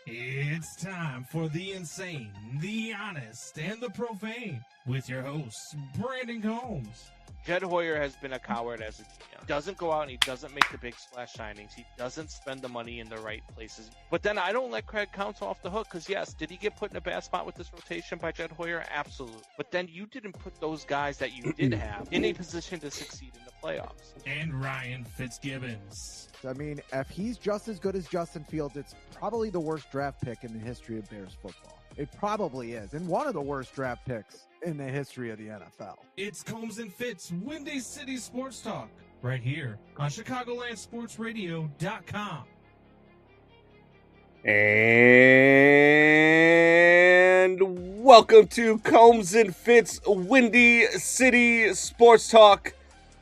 It's time for the insane, the honest, and the profane with your hosts, Brandon Combs. Jed Hoyer has been a coward as a GM. He doesn't go out and he doesn't make the big splash signings. He doesn't spend the money in the right places. But then I don't let Craig Counsell off the hook because, yes, did he get put in a bad spot with this rotation by Jed Hoyer? Absolutely. But then you didn't put those guys that you did have in a position to succeed in the playoffs. And Ryan Fitzgibbons. I mean, if he's just as good as Justin Fields, it's probably the worst draft pick in the history of Bears football. It probably is. And one of the worst draft picks in the history of the NFL. It's Combs and Fitz, Windy City Sports Talk, right here on ChicagolandSportsRadio.com. And welcome to Combs and Fitz, Windy City Sports Talk.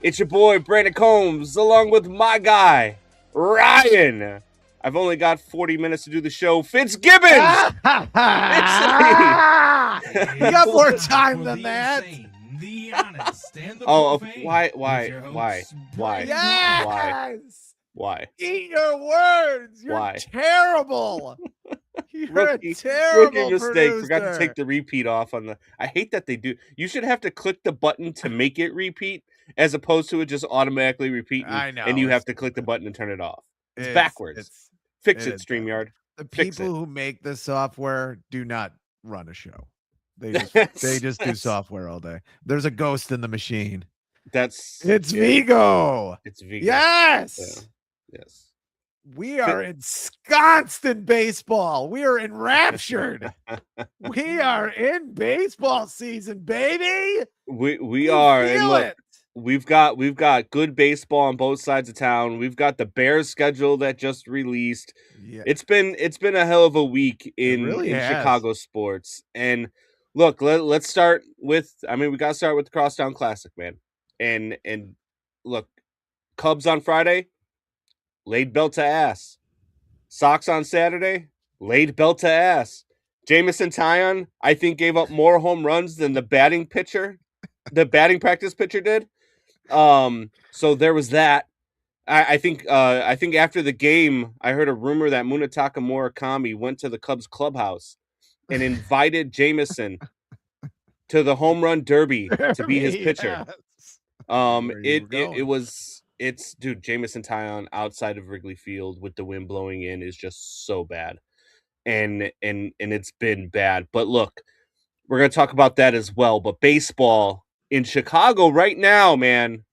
It's your boy, Brandon Combs, along with my guy, Ryan. I've only got 40 minutes to do the show. Fitzgibbons! You got more time than that. The honest and the profane. Why? Yes! Why? Eat your words. You're Why? terrible. You're Rookie a terrible mistake. producer. Forgot to take the repeat off on the. I hate that they do. You should have to click the button to make it repeat, as opposed to it just automatically repeating. I know, and you have to click the button and turn it off. It's backwards. Fix it, StreamYard. The Fix people it. who make the software do not run a show. They just do software all day. There's a ghost in the machine. It's Vigo. It's Vigo. Yes. Yeah. Yes. We are ensconced in baseball. We are enraptured. We are in baseball season, baby. We are. And feel look, it. we've got good baseball on both sides of town. We've got the Bears schedule that just released. Yeah. It's been a hell of a week in Chicago sports. And look, let's start with. I mean, we got to start with the Crosstown Classic, man. And look, Cubs on Friday, laid belt to ass. Sox on Saturday, laid belt to ass. Jamison Tyon, I think, gave up more home runs than the batting practice pitcher did. So there was that. I think after the game, I heard a rumor that Munetaka Murakami went to the Cubs clubhouse and invited Jamison to the home run derby to be his pitcher. Dude, Jamison Tyon outside of Wrigley Field with the wind blowing in is just so bad. And it's been bad. But look, we're going to talk about that as well. But baseball in Chicago right now, man,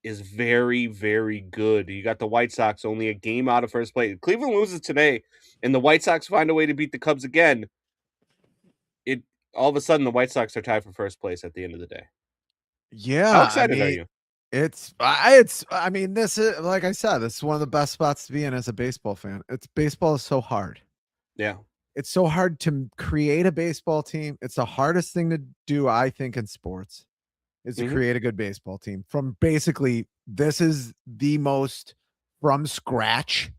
is very, very good. You got the White Sox only a game out of first place. Cleveland loses today, and the White Sox find a way to beat the Cubs again. All of a sudden, the White Sox are tied for first place at the end of the day. Yeah. How excited are you? I mean, this is, like I said, this is one of the best spots to be in as a baseball fan. Baseball is so hard. Yeah. It's so hard to create a baseball team. It's the hardest thing to do, I think, in sports, is to create a good baseball team. From basically, this is the most from scratch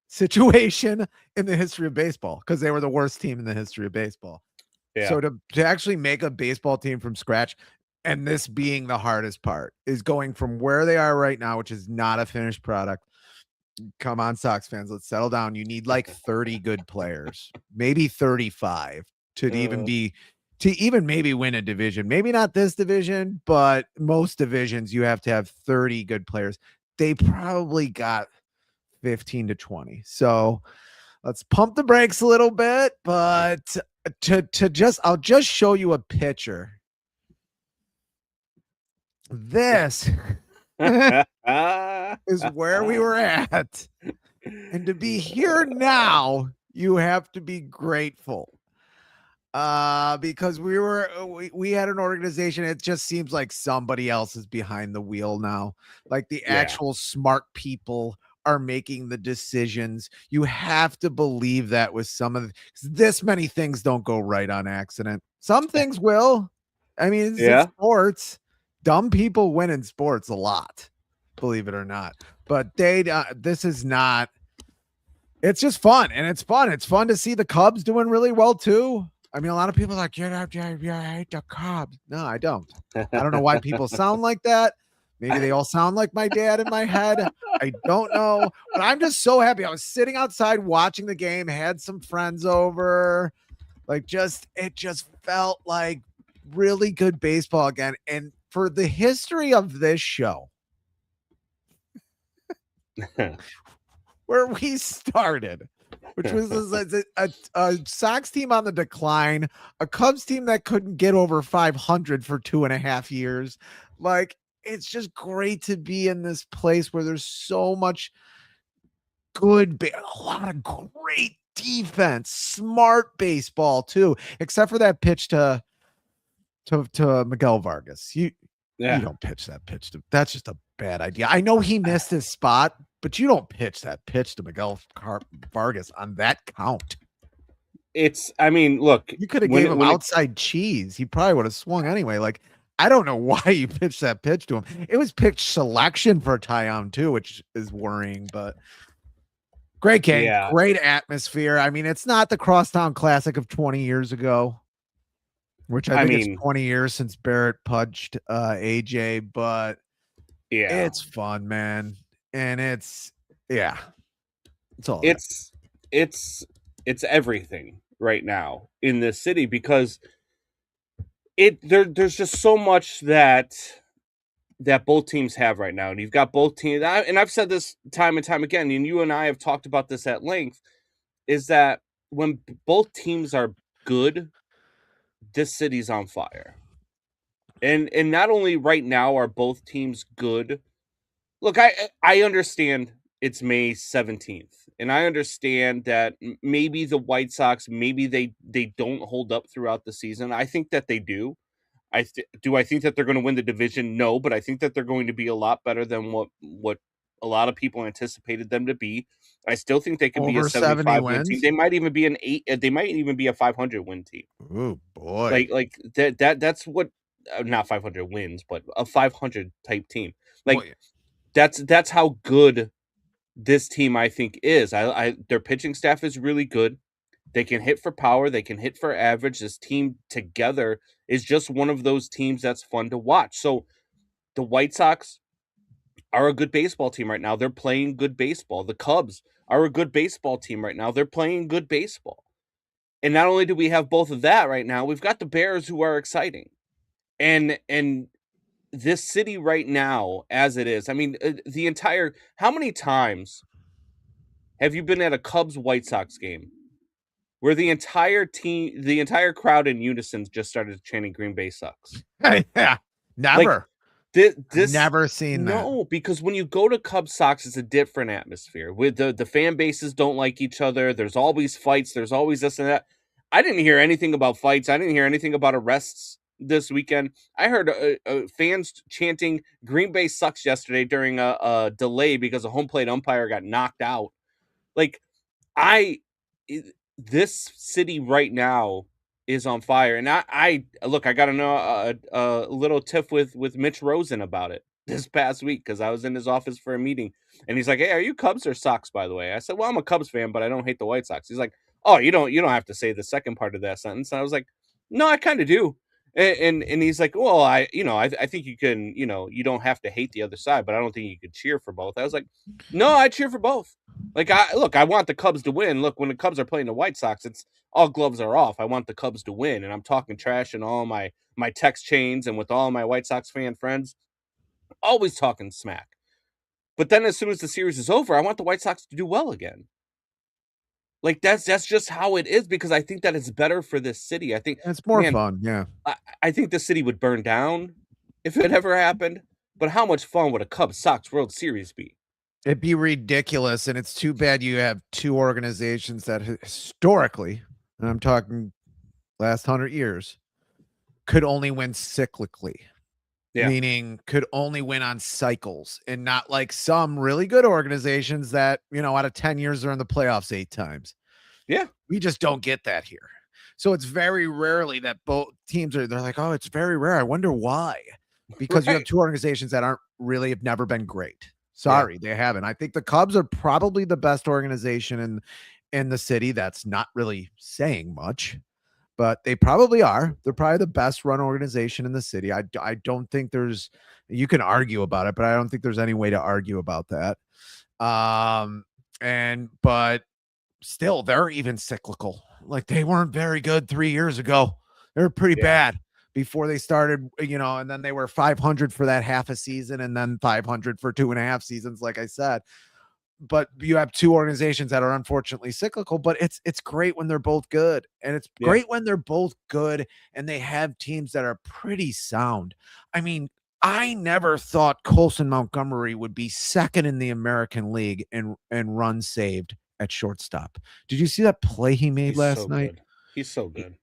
situation in the history of baseball, because they were the worst team in the history of baseball. Yeah. So to actually make a baseball team from scratch, and this being the hardest part, is going from where they are right now, which is not a finished product. Come on, Sox fans, let's settle down. You need like 30 good players, maybe 35 to even maybe win a division. Maybe not this division, but most divisions you have to have 30 good players. They probably got 15 to 20. So let's pump the brakes a little bit, but I'll just show you a picture. This is where we were at. And to be here now, you have to be grateful. Because we had an organization. It just seems like somebody else is behind the wheel now. Like the actual smart people are making the decisions. You have to believe that with some of this many things don't go right on accident. Some things will. I mean, it's in sports. Dumb people win in sports a lot, believe it or not. But this is not. It's just fun, and it's fun. It's fun to see the Cubs doing really well too. I mean, a lot of people are like, I hate the Cubs. No, I don't. I don't know why people sound like that. Maybe they all sound like my dad in my head. I don't know, but I'm just so happy. I was sitting outside watching the game, had some friends over. Like it just felt like really good baseball again. And for the history of this show, where we started, which was a Sox team on the decline, a Cubs team that couldn't get over 500 for 2.5 years. Like, it's just great to be in this place where there's so much good, a lot of great defense, smart baseball too, except for that pitch to Miguel Vargas. You don't pitch that pitch to. That's just a bad idea. I know he missed his spot, but you don't pitch that pitch to Miguel Vargas on that count. I mean, look, you could have gave him outside cheese. He probably would have swung anyway. Like, I don't know why you pitched that pitch to him. It was pitch selection for Taillon too, which is worrying, but great game, great atmosphere. I mean, it's not the Crosstown Classic of 20 years ago, which I think it's 20 years since Barrett pudged AJ, but it's fun, man. And it's all it's everything right now in this city because there's just so much that both teams have right now. And you've got both teams, and I've said this time and time again, and you and I have talked about this at length, is that when both teams are good, this city's on fire. And not only right now are both teams good. Look, I understand it's May 17th, and I understand that maybe the White Sox, maybe they don't hold up throughout the season. I think that they do. I think that they're going to win the division? No, but I think that they're going to be a lot better than what a lot of people anticipated them to be. I still think they could be a 75 win team. They might even be an 8. They might even be a 500 win team. Oh boy! Like that's what not 500 wins, but a 500 type team. Like that's how good this team I think is. Their pitching staff is really good. They can hit for power. They can hit for average. This team together is just one of those teams that's fun to watch. So the White Sox are a good baseball team right now. They're playing good baseball. The Cubs are a good baseball team right now. They're playing good baseball. And not only do we have both of that right now, we've got the Bears who are exciting. And this city right now, as it is, I mean, how many times have you been at a Cubs White Sox game where the entire crowd in unison just started chanting Green Bay sucks? Yeah, never. This never seen that. No, because when you go to Cubs Sox, it's a different atmosphere. With the fan bases don't like each other. There's always fights. There's always this and that. I didn't hear anything about fights. I didn't hear anything about arrests this weekend. I heard fans chanting Green Bay sucks yesterday during a delay because a home plate umpire got knocked out. Like, this city right now is on fire. And I got to know a little tiff with Mitch Rosen about it this past week because I was in his office for a meeting. And he's like, "Hey, are you Cubs or Sox, by the way?" I said, "Well, I'm a Cubs fan, but I don't hate the White Sox." He's like, "Oh, you don't have to say the second part of that sentence." And I was like, "No, I kind of do." And he's like, "Well, I think you can, you don't have to hate the other side, but I don't think you could cheer for both." I was like, "No, I cheer for both." Like, I want the Cubs to win. Look, when the Cubs are playing the White Sox, it's all gloves are off. I want the Cubs to win, and I'm talking trash in all my text chains and with all my White Sox fan friends, always talking smack. But then as soon as the series is over, I want the White Sox to do well again. Like, that's just how it is because I think that it's better for this city. I think it's more fun. Yeah. I think the city would burn down if it ever happened. But how much fun would a Cubs Sox World Series be? It'd be ridiculous. And it's too bad you have two organizations that historically, and I'm talking last 100 years, could only win cyclically. Yeah. Meaning could only win on cycles and not like some really good organizations that, out of 10 years, they're in the playoffs 8 times. Yeah. We just don't get that here. So it's very rarely that both teams they're like, oh, it's very rare. I wonder why. Because you have two organizations that have never been great. Sorry, they haven't. I think the Cubs are probably the best organization in the city. That's not really saying much. but they probably are. They're probably the best run organization in the city. I don't think you can argue about it, but I don't think there's any way to argue about that. But still, they're even cyclical. Like, they weren't very good 3 years ago. They were pretty bad before they started, and then they were 500 for that half a season and then 500 for 2.5 seasons, like I said. But you have two organizations that are unfortunately cyclical, but it's great when they're both good. And it's great when they're both good and they have teams that are pretty sound. I mean, I never thought Colson Montgomery would be second in the American League and runs saved at shortstop. Did you see that play he made last night? Good. He's so good.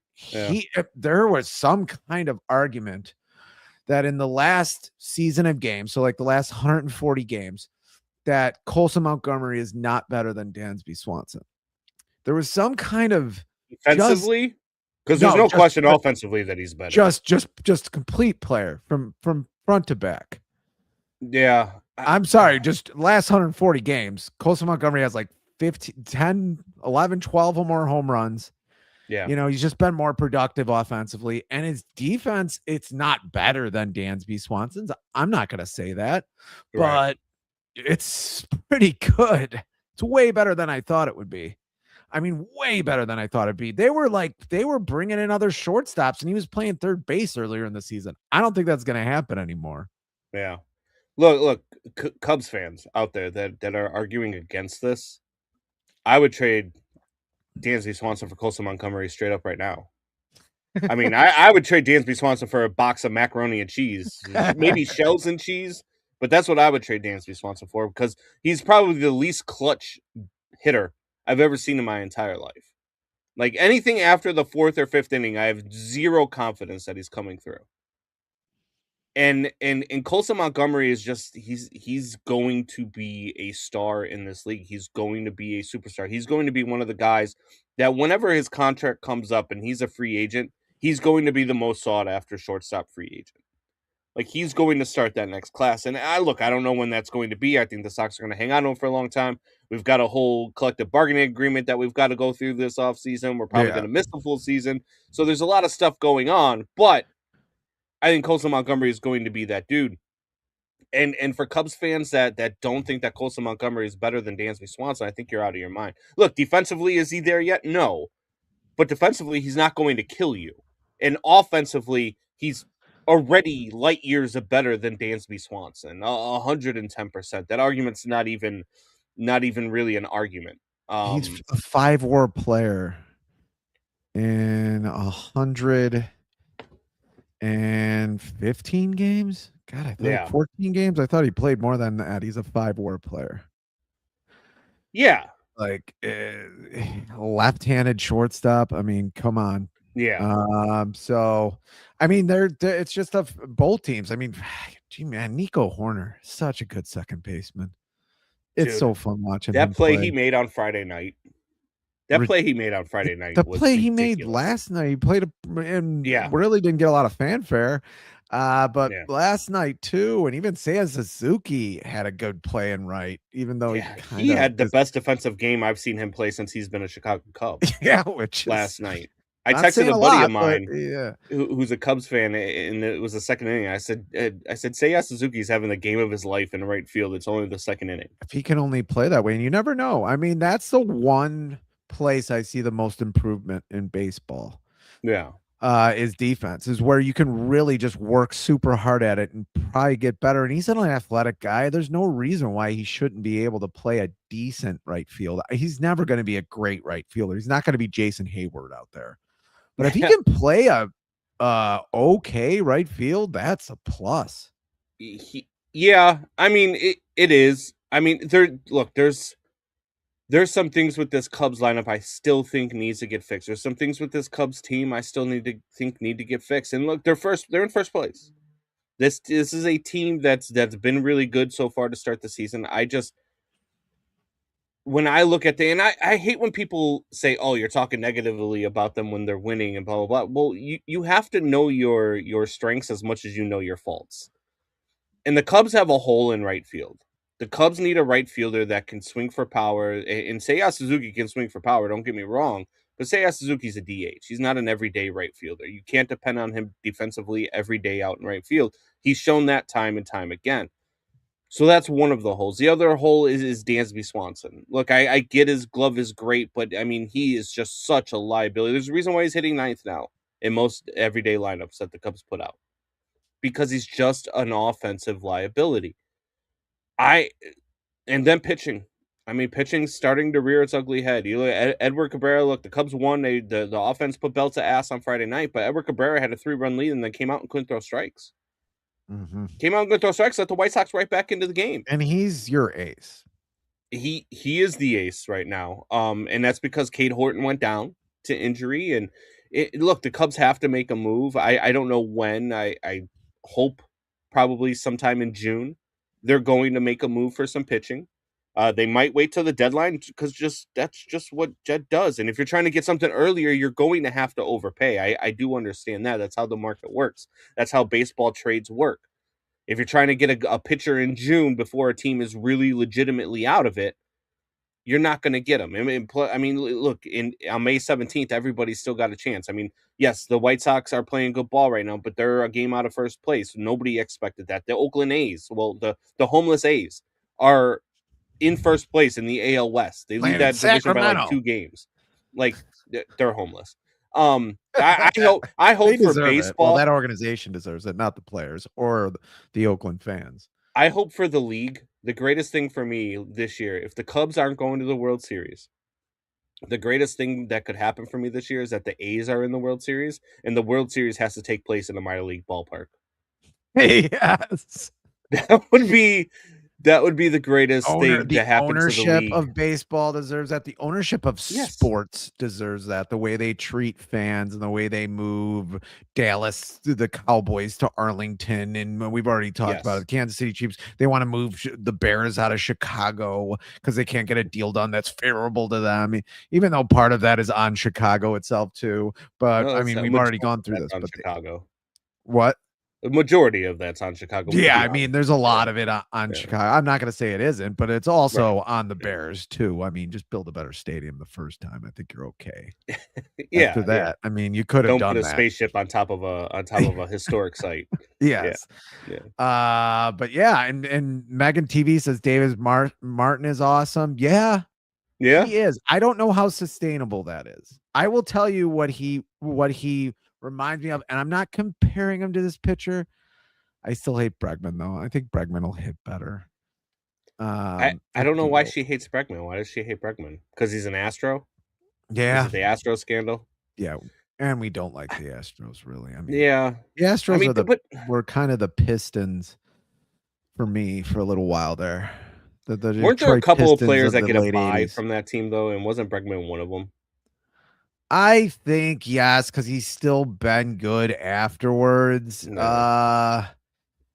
There was some kind of argument that in the last season of games, so like the last 140 games, that Colson Montgomery is not better than Dansby Swanson. There was some kind of defensively, because there's no question offensively that he's better. Just complete player from front to back. Yeah. I'm sorry, just last 140 games, Colson Montgomery has like 10, 11, 12 or more home runs. Yeah. He's just been more productive offensively, and his defense, it's not better than Dansby Swanson's. I'm not going to say that, but it's pretty good. It's way better than I thought it would be. I mean, way better than I thought it'd be. They were bringing in other shortstops, and he was playing third base earlier in the season. I don't think that's going to happen anymore. Yeah. Look, Cubs fans out there that are arguing against this, I would trade Dansby Swanson for Colson Montgomery straight up right now. I mean, I would trade Dansby Swanson for a box of macaroni and cheese, maybe shells and cheese, but that's what I would trade Dansby Swanson for, because he's probably the least clutch hitter I've ever seen in my entire life. Like, anything after the 4th or 5th inning, I have zero confidence that he's coming through. And Colson Montgomery is just, he's going to be a star in this league. He's going to be a superstar. He's going to be one of the guys that whenever his contract comes up and he's a free agent, he's going to be the most sought after shortstop free agent. Like, he's going to start that next class. And I don't know when that's going to be. I think the Sox are going to hang on to him for a long time. We've got a whole collective bargaining agreement that we've got to go through this offseason. We're probably going to miss the full season. So there's a lot of stuff going on, but I think Colson Montgomery is going to be that dude. And for Cubs fans that don't think that Colson Montgomery is better than Dansby Swanson, I think you're out of your mind. Look, defensively, is he there yet? No. But defensively, he's not going to kill you. And offensively, he's already light years better than Dansby Swanson. 110%. That argument's not even really an argument. He's a 5-WAR player in 115 games. God, I thought 14 games. I thought he played more than that. He's a 5-WAR player. Yeah, like left-handed shortstop. I mean, come on. Yeah. So, I mean, it's just both teams. I mean, gee, man, Nico Horner, such a good second baseman. It's so fun watching that him play he made on Friday night. The play he made last night, he played and really didn't get a lot of fanfare. But last night too, and even Seiya Suzuki had a good play and right, even though he had the best defensive game I've seen him play since he's been a Chicago Cub. Which last night. I texted a buddy of mine but, who's a Cubs fan, and it was the second inning. I said, Seiya Suzuki's having the game of his life in the right field. It's only the second inning. If he can only play that way, and you never know. I mean, that's the one place I see the most improvement in baseball. Yeah. Is defense, is where you can really just work super hard at it and probably get better. And he's an athletic guy. There's no reason why he shouldn't be able to play a decent right field. He's never going to be a great right fielder. He's not going to be Jason Hayward out there. But if he can play a okay right field, that's a plus. Yeah, I mean it is. I mean, there's some things with this Cubs lineup I still think needs to get fixed. There's some things with this Cubs team I still need to get fixed. And look, they're in first place. This is a team that's been really good so far to start the season. When I look at and I hate when people say, "Oh, you're talking negatively about them when they're winning," and blah blah blah. Well, you have to know your strengths as much as you know your faults. And the Cubs have a hole in right field. The Cubs need a right fielder that can swing for power. And Seiya Suzuki can swing for power, don't get me wrong. But Seiya Suzuki's a DH. He's not an everyday right fielder. You can't depend on him defensively every day out in right field. He's shown that time and time again. So that's one of the holes. The other hole is Dansby Swanson. Look, I get his glove is great, but I mean, he is just such a liability. There's a reason why he's hitting ninth now in most everyday lineups that the Cubs put out, because he's just an offensive liability. And then pitching. I mean, pitching's starting to rear its ugly head. You look at Edward Cabrera. Look, the Cubs won. The offense put belt to ass on Friday night, but Edward Cabrera had a 3-run lead and then came out and couldn't throw strikes. Came out and couldn't throw strikes. Let the White Sox right back into the game. And he's your ace. He is the ace right now. And that's because Cade Horton went down to injury. And look, the Cubs have to make a move. I don't know when. I hope probably sometime in June they're going to make a move for some pitching. They might wait till the deadline because that's just what Jed does. And if you're trying to get something earlier, you're going to have to overpay. I do understand that. That's how the market works. That's how baseball trades work. If you're trying to get a pitcher in June before a team is really legitimately out of it, you're not going to get them. I mean, look, on May 17th, everybody's still got a chance. I mean, yes, the White Sox are playing good ball right now, but they're a game out of first place. Nobody expected that. The Oakland A's, well, the homeless A's are in first place in the AL West. They lead that division by like 2 games. Like, they're homeless. I hope for baseball. Well, that organization deserves it, not the players or the Oakland fans. I hope for the league. The greatest thing for me this year, if the Cubs aren't going to the World Series, the greatest thing that could happen for me this year is that the A's are in the World Series, and the World Series has to take place in a minor league ballpark. Yes. That would be the greatest thing to happen to the league. The ownership of baseball deserves that. The ownership of sports deserves that. The way they treat fans and the way they move Dallas, the Cowboys to Arlington, and we've already talked about it. Kansas City Chiefs, they want to move the Bears out of Chicago because they can't get a deal done that's favorable to them, even though part of that is on Chicago itself too. But I mean, we've already gone through this. But Chicago. What? The majority of that's on Chicago. Yeah, I mean, there's a lot of it on Chicago. I'm not going to say it isn't, but it's also on the Bears too. I mean, just build a better stadium the first time. I think you're okay. After that, I mean, you could have done that. Don't put a spaceship on top of a historic site. Yes. Yeah. But yeah, and Megan TV says David Martin is awesome. Yeah. Yeah. He is. I don't know how sustainable that is. I will tell you what he reminds me of, and I'm not comparing him to this pitcher. I still hate Bregman, though. I think Bregman will hit better. I don't know why she hates Bregman. Why does she hate Bregman? Because he's an Astro? Yeah. Is it the Astro scandal? Yeah. And we don't like the Astros, really. I mean, the Astros were kind of the Pistons for me for a little while there. Weren't there a couple of players that get a buy from that team, though? And wasn't Bregman one of them? I think yes, because he's still been good afterwards. No.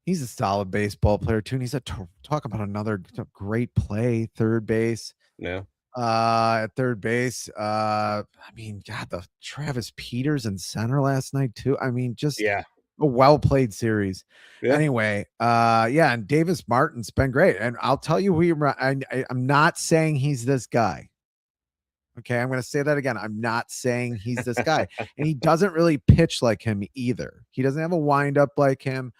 He's a solid baseball player too. And he's talk about another great play, third base. Yeah. At third base. I mean, God, the Travis Peters in center last night too. I mean, just a well played series. Yeah. Anyway, and Davis Martin's been great. And I'll tell you I'm not saying he's this guy. Okay, I'm going to say that again. I'm not saying he's this guy. And he doesn't really pitch like him either. He doesn't have a windup like him,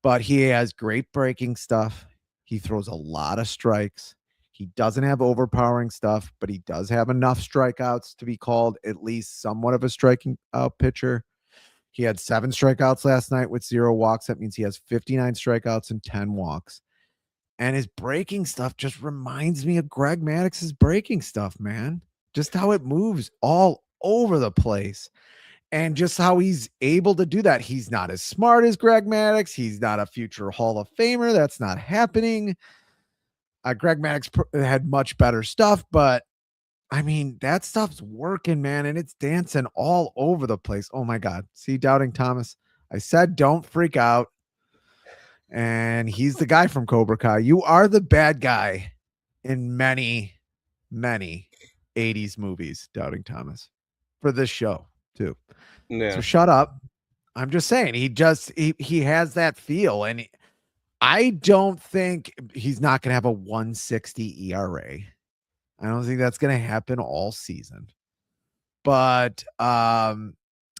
but he has great breaking stuff. He throws a lot of strikes. He doesn't have overpowering stuff, but he does have enough strikeouts to be called at least somewhat of a striking out pitcher. He had 7 strikeouts last night with 0 walks. That means he has 59 strikeouts and 10 walks. And his breaking stuff just reminds me of Greg Maddox's breaking stuff, man. Just how it moves all over the place and just how he's able to do that. He's not as smart as Greg Maddux. He's not a future Hall of Famer. That's not happening. Greg Maddux had much better stuff, but I mean, that stuff's working, man. And it's dancing all over the place. Oh my God. See, Doubting Thomas, I said, don't freak out. And he's the guy from Cobra Kai. You are the bad guy in many, many 80s movies, Doubting Thomas, for this show too. Yeah. So shut up. I'm just saying he has that feel, and I don't think he's not going to have a 160 ERA. I don't think that's going to happen all season. but I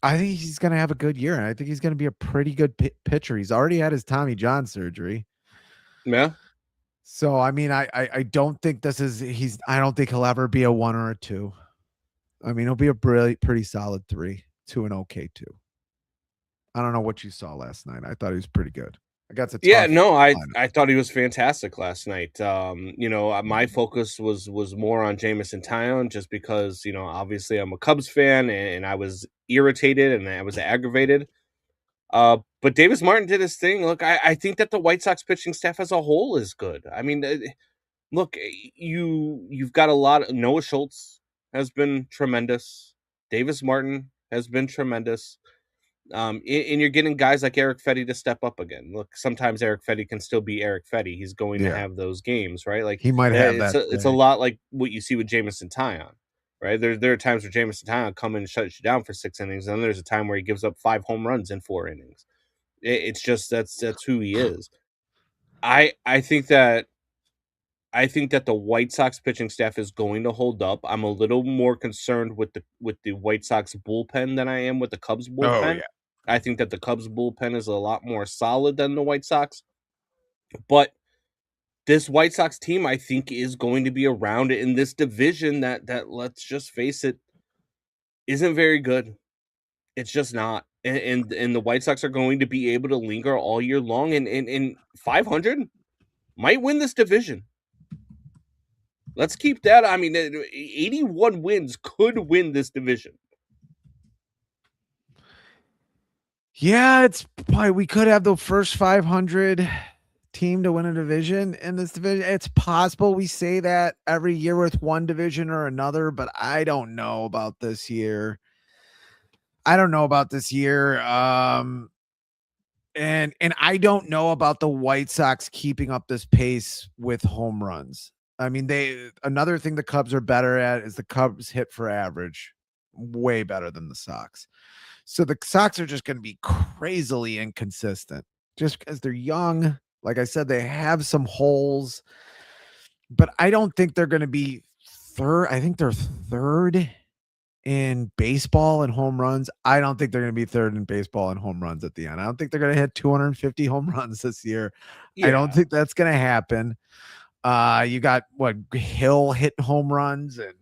think he's going to have a good year, and I think he's going to be a pretty good pitcher. He's already had his Tommy John surgery. Yeah. So, I mean, I don't think I don't think he'll ever be a 1 or a 2. I mean, he'll be a pretty solid 3 to an okay 2. I don't know what you saw last night. I thought he was pretty good. I thought he was fantastic last night. My focus was more on Jameson Taillon, just because, obviously I'm a Cubs fan and I was irritated and I was aggravated. But Davis Martin did his thing. Look, I think that the White Sox pitching staff as a whole is good. I mean, look, you've got a lot of Noah Schultz has been tremendous. Davis Martin has been tremendous. And you're getting guys like Eric Fetty to step up again. Look, sometimes Eric Fetty can still be Eric Fetty. He's going to have those games, right? Like he might have it's a lot like what you see with Jameson Taillon, right? There are times where Jameson Taillon come in and shuts you down for 6 innings, and then there's a time where he gives up 5 home runs in 4 innings. It's just that's who he is. I think that the White Sox pitching staff is going to hold up. I'm a little more concerned with the White Sox bullpen than I am with the Cubs bullpen. Oh, yeah. I think that the Cubs bullpen is a lot more solid than the White Sox. But this White Sox team, I think, is going to be around in this division that let's just face it, isn't very good. It's just not. And the White Sox are going to be able to linger all year long, and 500 might win this division. Let's keep that. I mean, 81 wins could win this division. Yeah, it's probably we could have the first 500 team to win a division in this division. It's possible. We say that every year with one division or another, but I don't know about this year. And I don't know about the White Sox keeping up this pace with home runs. I mean, another thing the Cubs are better at is the Cubs hit for average, way better than the Sox. So the Sox are just going to be crazily inconsistent just because they're young. Like I said, they have some holes, but I don't think they're going to be third. I think they're third in baseball and home runs. I don't think they're going to be third in baseball and home runs at the end. I don't think they're going to hit 250 home runs this year. Yeah. I don't think that's going to happen. You got Hill hitting home runs, and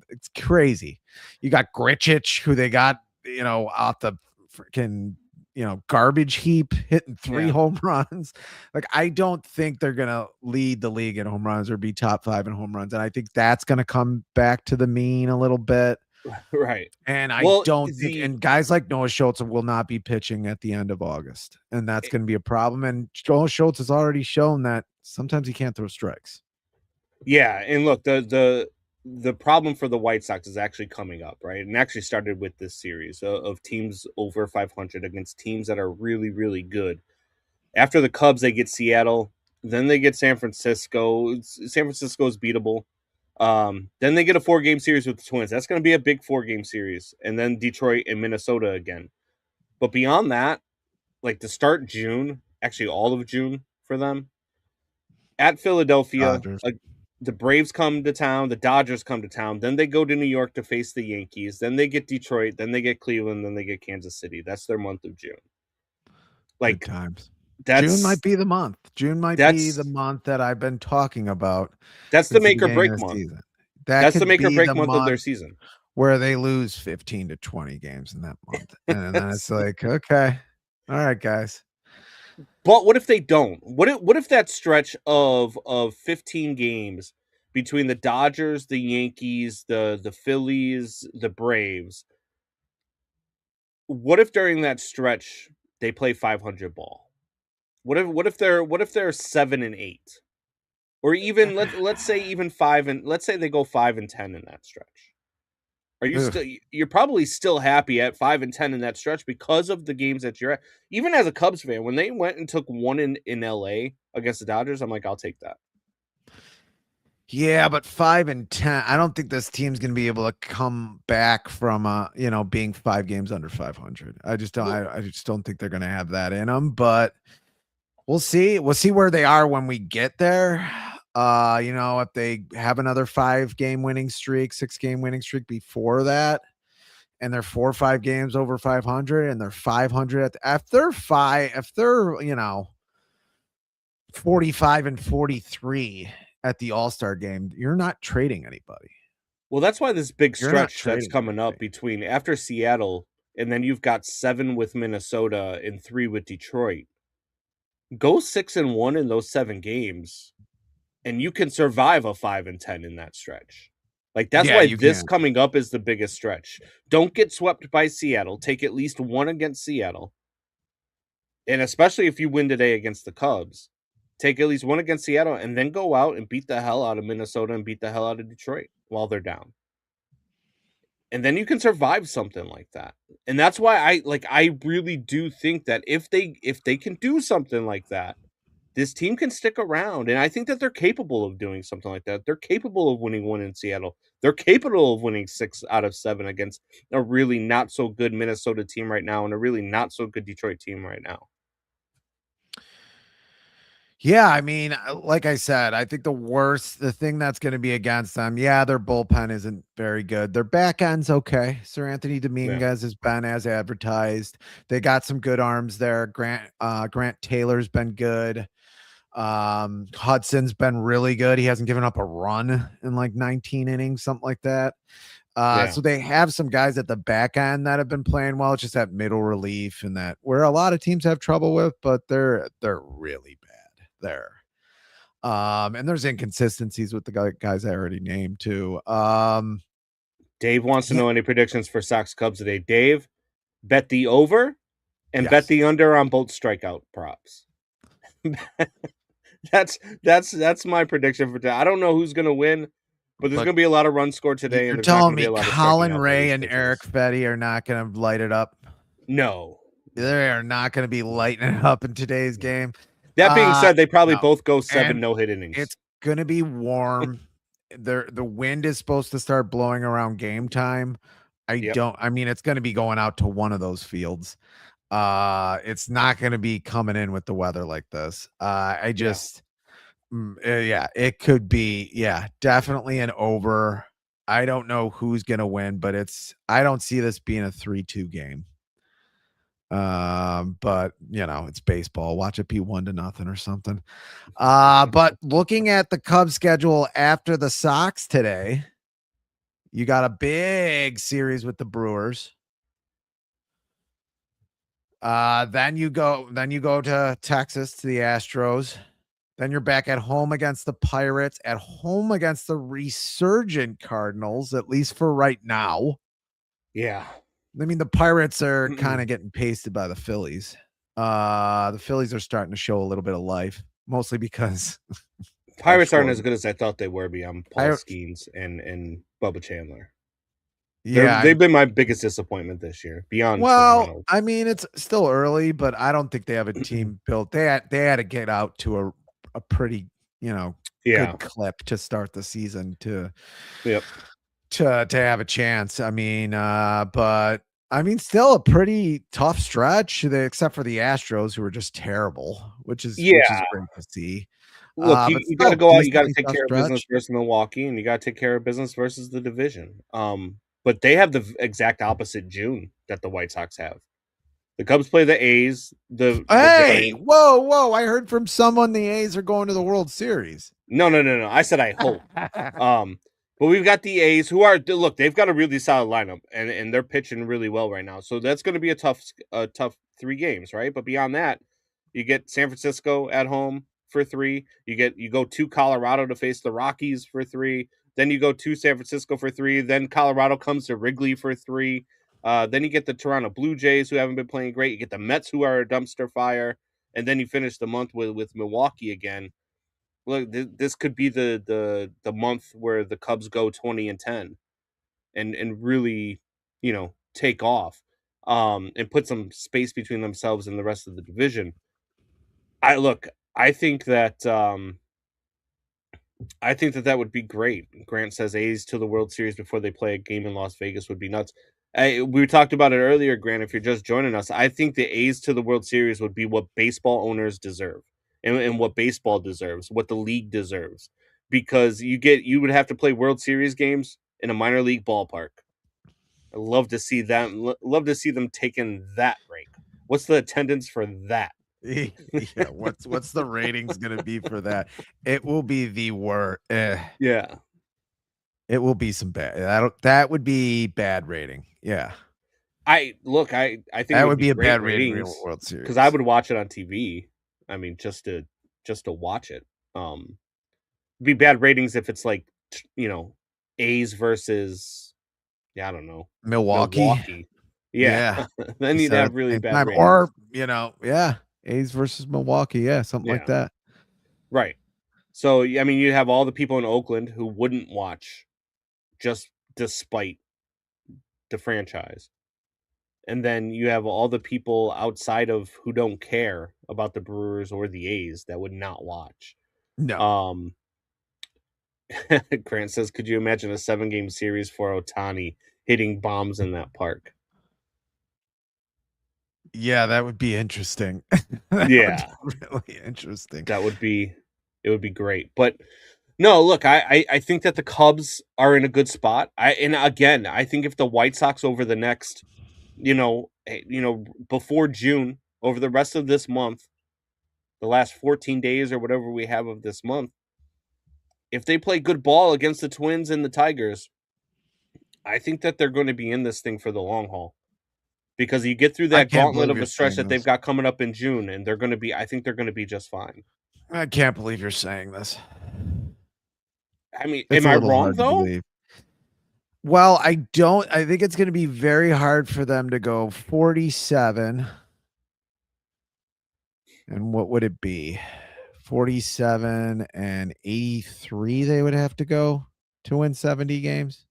it's crazy. You got Grichich, who they got off the freaking garbage heap, hitting 3 home runs. Like, I don't think they're gonna lead the league in home runs or be top 5 in home runs, and I think that's gonna come back to the mean a little bit. Right. And I don't think, and guys like Noah Schultz will not be pitching at the end of August, and that's going to be a problem. And Noah Schultz has already shown that sometimes he can't throw strikes. Yeah, and look, the problem for the White Sox is actually coming up, right? And actually started with this series of teams over 500 against teams that are really, really good. After the Cubs, they get Seattle, then they get San Francisco. San Francisco is beatable. Then they get a 4-game series with the Twins. That's going to be a big 4-game series. And then Detroit and Minnesota again. But beyond that, like to start June, actually all of June for them, at Philadelphia, the Braves come to town, the Dodgers come to town, then they go to New York to face the Yankees, then they get Detroit, then they get Cleveland, then they get Kansas City. That's their month of June. Like, good times. June might be the month. June might be the month that I've been talking about. That's the make or break month. That's the make or break month of their season, where they lose 15 to 20 games in that month. And then it's like, okay, all right, guys. But what if they don't? What if that stretch of 15 games between the Dodgers, the Yankees, the Phillies, the Braves, what if during that stretch they play 500 ball? What if they're 7-8, or even let's say even 5 and let's say they go 5-10 in that stretch? Are you you're probably still happy at 5-10 in that stretch because of the games that you're at? Even as a Cubs fan, when they went and took one in LA against the Dodgers, I'm like, I'll take that. Yeah, but 5-10, I don't think this team's going to be able to come back from being 5 games under 500. I just don't. I just don't think they're going to have that in them. But we'll see. We'll see where they are when we get there. If they have another 5-game winning streak, 6-game winning streak before that, and they're 4 or 5 games over 500 and they're 500 if they're 45 and 43 at the All-Star game, you're not trading anybody. Well, that's why this big stretch that's coming up between after Seattle, and then you've got 7 with Minnesota and 3 with Detroit. Go 6-1 in those 7 games, and you can survive a 5-10 in that stretch. Like, that's why this coming up is the biggest stretch. Don't get swept by Seattle. Take at least 1 against Seattle. And especially if you win today against the Cubs, take at least 1 against Seattle, and then go out and beat the hell out of Minnesota and beat the hell out of Detroit while they're down. And then you can survive something like that. And that's why I really do think that if they can do something like that, this team can stick around. And I think that they're capable of doing something like that. They're capable of winning 1 in Seattle. They're capable of winning 6 out of 7 against a really not so good Minnesota team right now and a really not so good Detroit team right now. Yeah, I mean, like I said, I think the thing that's going to be against them, their bullpen isn't very good. Their back end's okay. Sir Anthony Dominguez has been as advertised. They got some good arms there. Grant Taylor's been good. Hudson's been really good. He hasn't given up a run in like 19 innings, something like that. So they have some guys at the back end that have been playing well. It's just that middle relief and that where a lot of teams have trouble with, but they're really bad there. And there's inconsistencies with the guys I already named too. Dave wants to know any predictions for Sox Cubs today. Dave, bet the over and bet the under on both strikeout props. That's my prediction for today. I don't know who's going to win, but there's going to be a lot of runs scored today. You're telling me Colin Ray and Eric Fetty are not going to light it up? No. They are not going to be lighting it up in today's game. That being said, they probably both go 7 no-hit innings. It's going to be warm. The wind is supposed to start blowing around game time. It's going to be going out to one of those fields. It's not going to be coming in with the weather like this. It could be, definitely an over. I don't know who's going to win, but I don't see this being a 3-2 game. But it's baseball. Watch it be 1-0 or something. But looking at the Cubs schedule after the Sox today, you got a big series with the Brewers. Then you go to Texas to the Astros. Then you're back at home against the Pirates, at home against the resurgent Cardinals, at least for right now. Yeah. I mean, the Pirates are kind of getting pasted by the Phillies. The Phillies are starting to show a little bit of life, mostly because Pirates aren't as good as I thought they were beyond Paul Skeens and Bubba Chandler. Yeah, they've been my biggest disappointment this year. Beyond Toronto. I mean, it's still early, but I don't think they have a team built. They had to get out to a pretty good clip to start the season to have a chance. I mean, still a pretty tough stretch, except for the Astros, who are just terrible, which is great to see. Look, you got to go out. You got to take care of business versus Milwaukee, and you got to take care of business versus the division. But they have the exact opposite June that the White Sox have. The Cubs play the A's. Whoa! I heard from someone the A's are going to the World Series. No. I said I hope. But we've got the A's who are they've got a really solid lineup and they're pitching really well right now. So that's going to be a tough 3 games, right? But beyond that, you get San Francisco at home for 3. You go to Colorado to face the Rockies for 3. Then you go to San Francisco for 3. Then Colorado comes to Wrigley for 3. Then you get the Toronto Blue Jays who haven't been playing great. You get the Mets who are a dumpster fire, and then you finish the month with Milwaukee again. Look, this could be the month where the Cubs go 20-10 and really, take off and put some space between themselves and the rest of the division. I think that would be great. Grant says A's to the World Series before they play a game in Las Vegas would be nuts. We talked about it earlier, Grant, if you're just joining us. I think the A's to the World Series would be what baseball owners deserve. And what baseball deserves, what the league deserves, because you would have to play World Series games in a minor league ballpark. I love to see them. Love to see them taking that break. What's the attendance for that? Yeah, what's the ratings gonna be for that? It will be the worst. Yeah, it will be some bad. That would be bad rating. Yeah, I think that it would would be be a great bad rating real ratings World because I Series. would watch it on TV. I mean, just to watch it. Be bad ratings if it's like A's versus I don't know Milwaukee. Yeah, Yeah, then you you'd said have at the really same bad time, ratings. or yeah, A's versus Milwaukee. Yeah, something like Yeah, that. right. So I mean, you have all the people in Oakland who wouldn't watch just despite the franchise. And then you have all the people outside of who don't care about the Brewers or the A's that would not watch. No, Grant says, could you imagine a 7-game series for Ohtani hitting bombs in that park? yeah, that would be interesting. That Yeah, would be really interesting. it would be great. But no, look, I think that the Cubs are in a good spot. I think if the White Sox over the next, before June, over the rest of this month, the last 14 days or whatever we have of this month, if they play good ball against the Twins and the Tigers, I think that they're going to be in this thing for the long haul. Because you get through I that can't gauntlet believe of you're a stretch saying that they've this. got coming up in June, and I think they're going to be just fine. I can't believe you're saying this. I mean, It's am a I little wrong hard to though? believe. Well, I think it's going to be very hard for them to go 47. And what would it be? 47 and 83 they would have to go to win 70 games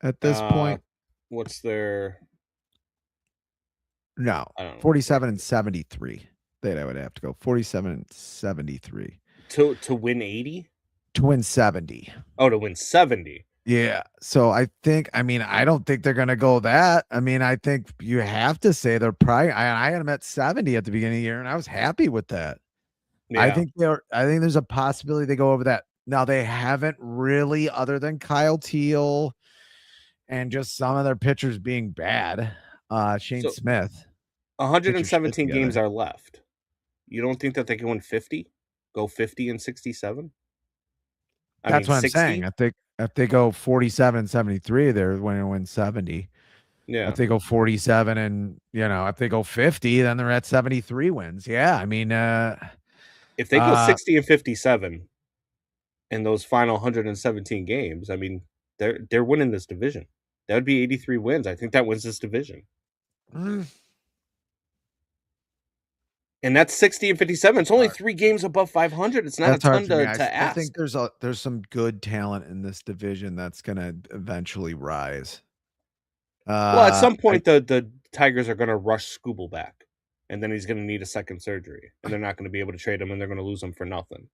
at this point. What's their? No, I don't know. 47 and 73. They would have to go 47 and 73 to win 80? to win 70. Oh, to win 70. Yeah. So I don't think they're going to go that. I mean, I think you have to say they're probably, I had them at 70 at the beginning of the year, and I was happy with that. Yeah. I think there's a possibility they go over that. Now, they haven't really, other than Kyle Teal and just some of their pitchers being bad. Shane Smith. 117 games are left. You don't think that they can win 50? Go 50 and 67? That's what 60? I'm saying. I think if they go 47 and 73, they're going to win 70. Yeah. If they go 47 and, if they go 50, then they're at 73 wins. Yeah. I mean, if they go 60 and 57 in those final 117 games, I mean, they're winning this division. That would be 83 wins. I think that wins this division. And that's 60 and 57. It's only 3 games above 500. It's not a ton to ask. I think there's some good talent in this division that's going to eventually rise. Well, at some point, the Tigers are going to rush Scooble back, and then he's going to need a second surgery, and they're not going to be able to trade him, and they're going to lose him for nothing.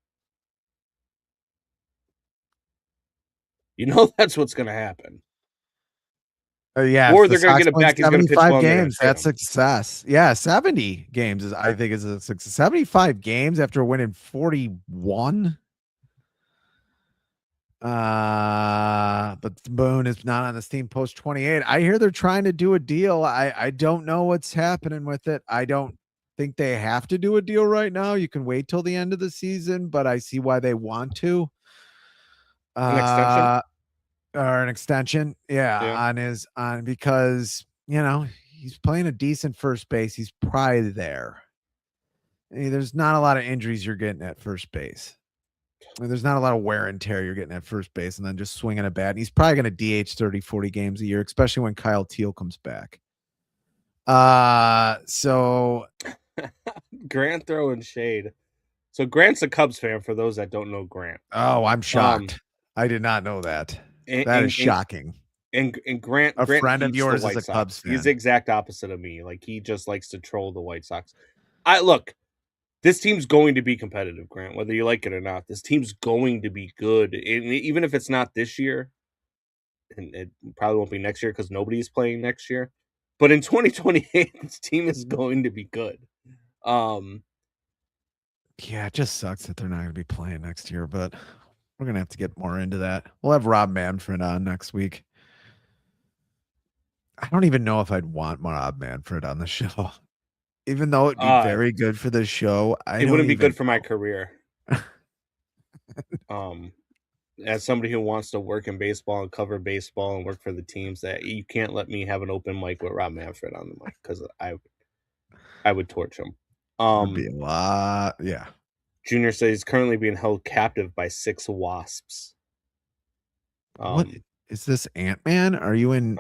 That's what's going to happen. Yeah, or they're going to get it back. He's going to pitch well. Games. That's success. Yeah, 70 games is a success. 75 games after winning 41. But Boone is not on this team post 28. I hear they're trying to do a deal. I don't know what's happening with it. I don't think they have to do a deal right now. You can wait till the end of the season, but I see why they want to. An extension? Or an extension. Yeah. Because, he's playing a decent first base. He's probably there. There's not a lot of injuries you're getting at first base. There's not a lot of wear and tear you're getting at first base, and then just swinging a bat. And he's probably going to DH 30, 40 games a year, especially when Kyle Teal comes back. So Grant throwing shade. So Grant's a Cubs fan, for those that don't know Grant. Oh, I'm shocked. I did not know that. That is shocking. And Grant, a friend of yours, is a Cubs fan. He's the exact opposite of me. Like, he just likes to troll the White Sox. This team's going to be competitive, Grant, whether you like it or not. This team's going to be good. And even if it's not this year, and it probably won't be next year because nobody's playing next year. But in 2028, this team is going to be good. Yeah, it just sucks that they're not going to be playing next year, but we're going to have to get more into that. We'll have Rob Manfred on next week. I don't even know if I'd want Rob Manfred on the show. Even though it'd be very good for the show, it wouldn't be good for my career. As somebody who wants to work in baseball and cover baseball and work for the teams, that you can't let me have an open mic with Rob Manfred on the mic because I would torch him. Would be a lot, yeah. Junior says he's currently being held captive by 6 wasps. What is this, Ant-Man? Are you in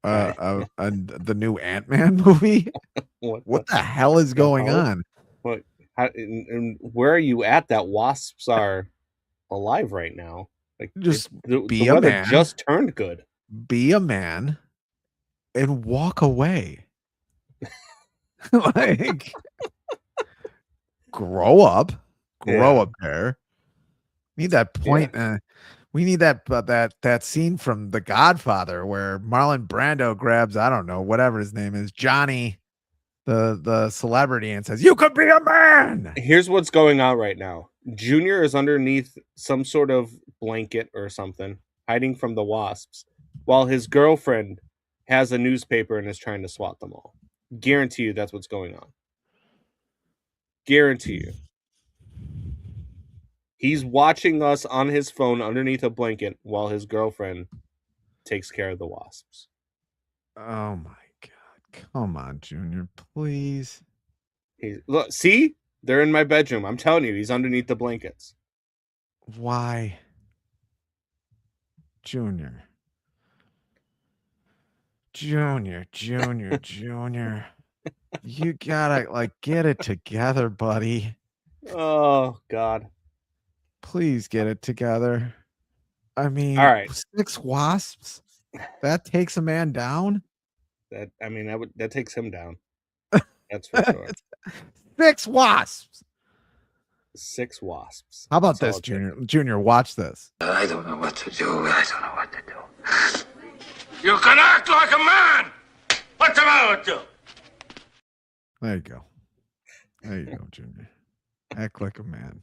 the new Ant-Man movie? What the hell is going on? What? And where are you at that wasps are alive right now? Like, just the weather just turned good. Be a man and walk away. Like, grow up there. Need that point. We need that scene from The Godfather where Marlon Brando grabs, I don't know, whatever his name is, Johnny, the celebrity, and says, "You could be a man." Here's what's going on right now. Junior is underneath some sort of blanket or something, hiding from the wasps, while his girlfriend has a newspaper and is trying to swat them all. Guarantee you that's what's going on. Guarantee you. He's watching us on his phone underneath a blanket while his girlfriend takes care of the wasps. Oh my God. Come on, Junior, please. Look, see? They're in my bedroom. I'm telling you, he's underneath the blankets. Why? Junior. You gotta get it together, buddy. Oh God. Please get it together. I mean, all right. 6 wasps? That takes a man down? That takes him down. That's for sure. 6 wasps. 6 wasps. How about this, Junior? Junior, watch this. I don't know what to do. You can act like a man! What's the matter with you? There you go. There you go, Junior. Act like a man.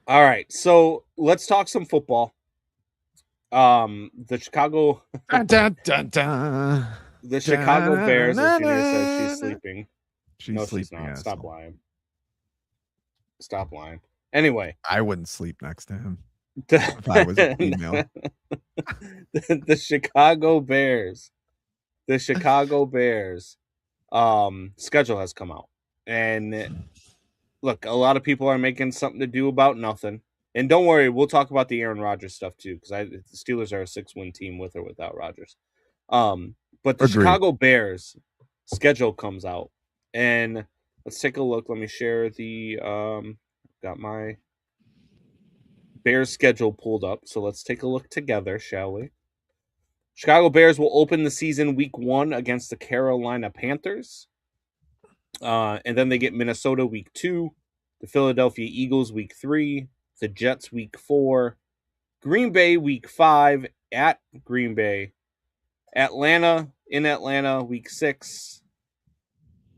All right, so let's talk some football. The Chicago dun, dun, dun. The Chicago Bears, as Junior says she's sleeping. She's sleeping. Not. Stop lying. Stop lying. Anyway. I wouldn't sleep next to him. If I was a female. The Chicago Bears. The Chicago Bears schedule has come out. And look, a lot of people are making something to do about nothing. And don't worry, we'll talk about the Aaron Rodgers stuff too, because the Steelers are a 6-win team with or without Rodgers. But the Chicago Bears schedule comes out, and let's take a look. Let me share the got my Bears schedule pulled up, so let's take a look together, shall we? Chicago Bears will open the season week 1 against the Carolina Panthers. And then they get Minnesota week 2, the Philadelphia Eagles week 3, the Jets week 4, Green Bay week 5 at Green Bay, Atlanta in Atlanta week 6.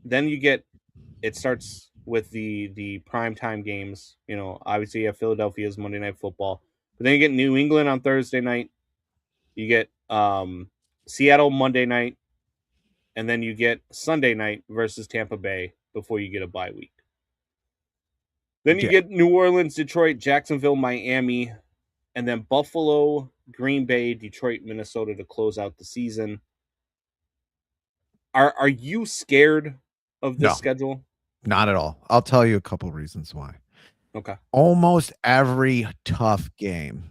Then it starts with the primetime games. You know, obviously you have Philadelphia's Monday Night Football, but then you get New England on Thursday night. You get Seattle Monday night. And then you get Sunday night versus Tampa Bay before you get a bye week. Then you get New Orleans, Detroit, Jacksonville, Miami, and then Buffalo, Green Bay, Detroit, Minnesota to close out the season. Are you scared of this schedule? Not at all. I'll tell you a couple reasons why. Okay. Almost every tough game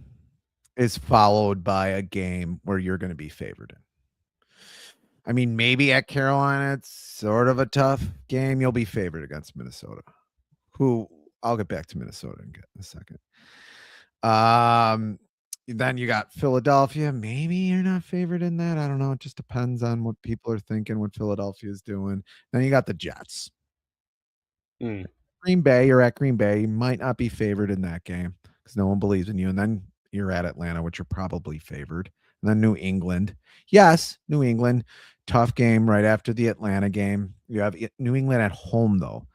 is followed by a game where you're going to be favored in. I mean, maybe at Carolina, it's sort of a tough game. You'll be favored against Minnesota, who I'll get back to Minnesota in a second. Then you got Philadelphia. Maybe you're not favored in that. I don't know. It just depends on what people are thinking, what Philadelphia is doing. Then you got the Jets. Green Bay, you're at Green Bay. You might not be favored in that game because no one believes in you. And then you're at Atlanta, which you're probably favored. And then New England. Yes, New England. Tough game right after the Atlanta game. You have New England at home, though.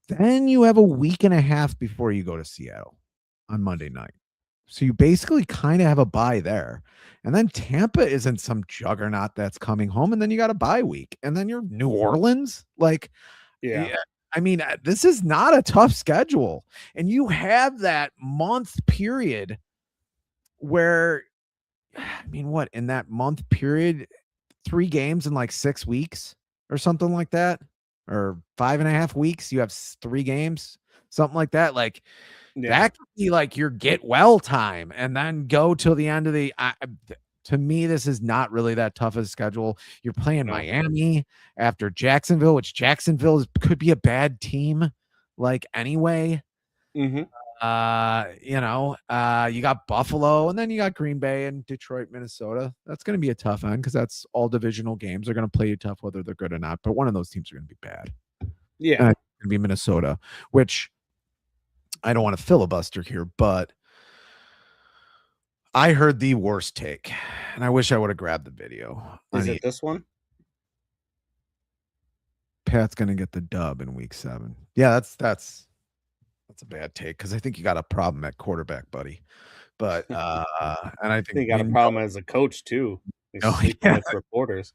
Then you have a week and a half before you go to Seattle on Monday night. So you basically kind of have a bye there. And then Tampa isn't some juggernaut that's coming home. And then you got a bye week. And then you're New Orleans. Like, Yeah. I mean, this is not a tough schedule. And you have that month period where, I mean, what, in that month period, 3 games in like 6 weeks or something like that, or 5.5 weeks, you have 3 games, something like that. Like, that could be like your get well time and then go till the end of the to me, this is not really that tough a schedule. You're playing Miami after Jacksonville, which could be a bad team, like, anyway. Mm-hmm. You got Buffalo, and then you got Green Bay and Detroit, Minnesota. That's going to be a tough end because that's all divisional games. They're going to play you tough whether they're good or not, but one of those teams are going to be bad. Yeah. And it's going to be Minnesota, which I don't want to filibuster here, but I heard the worst take, and I wish I would have grabbed the video. Is it this one? Pat's going to get the dub in week 7. Yeah, that's a bad take because I think you got a problem at quarterback, buddy. But and I think you got a problem as a coach too. With reporters.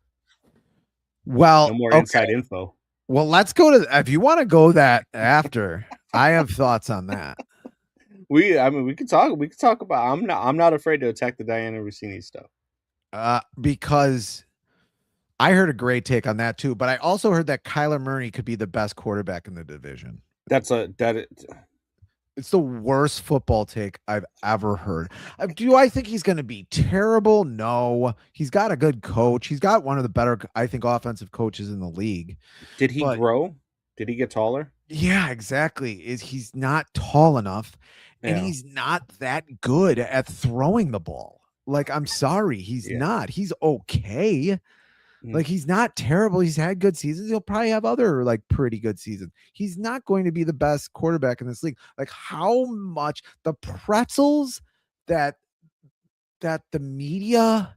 Well, no more inside info. Well, let's go to, if you want to go that after. I have thoughts on that. We can talk about. I'm not afraid to attack the Diana Rossini stuff. Because I heard a great take on that too, but I also heard that Kyler Murray could be the best quarterback in the division. It's the worst football take I've ever heard. Do I think he's going to be terrible? No. He's got a good coach. He's got one of the better, I think, offensive coaches in the league. Did he grow? Did he get taller? Yeah, exactly. He's not tall enough, and he's not that good at throwing the ball. Like, I'm sorry, he's not. He's okay. Like, he's not terrible. He's had good seasons. He'll probably have other, like, pretty good seasons. He's not going to be the best quarterback in this league. Like, how much the pretzels that the media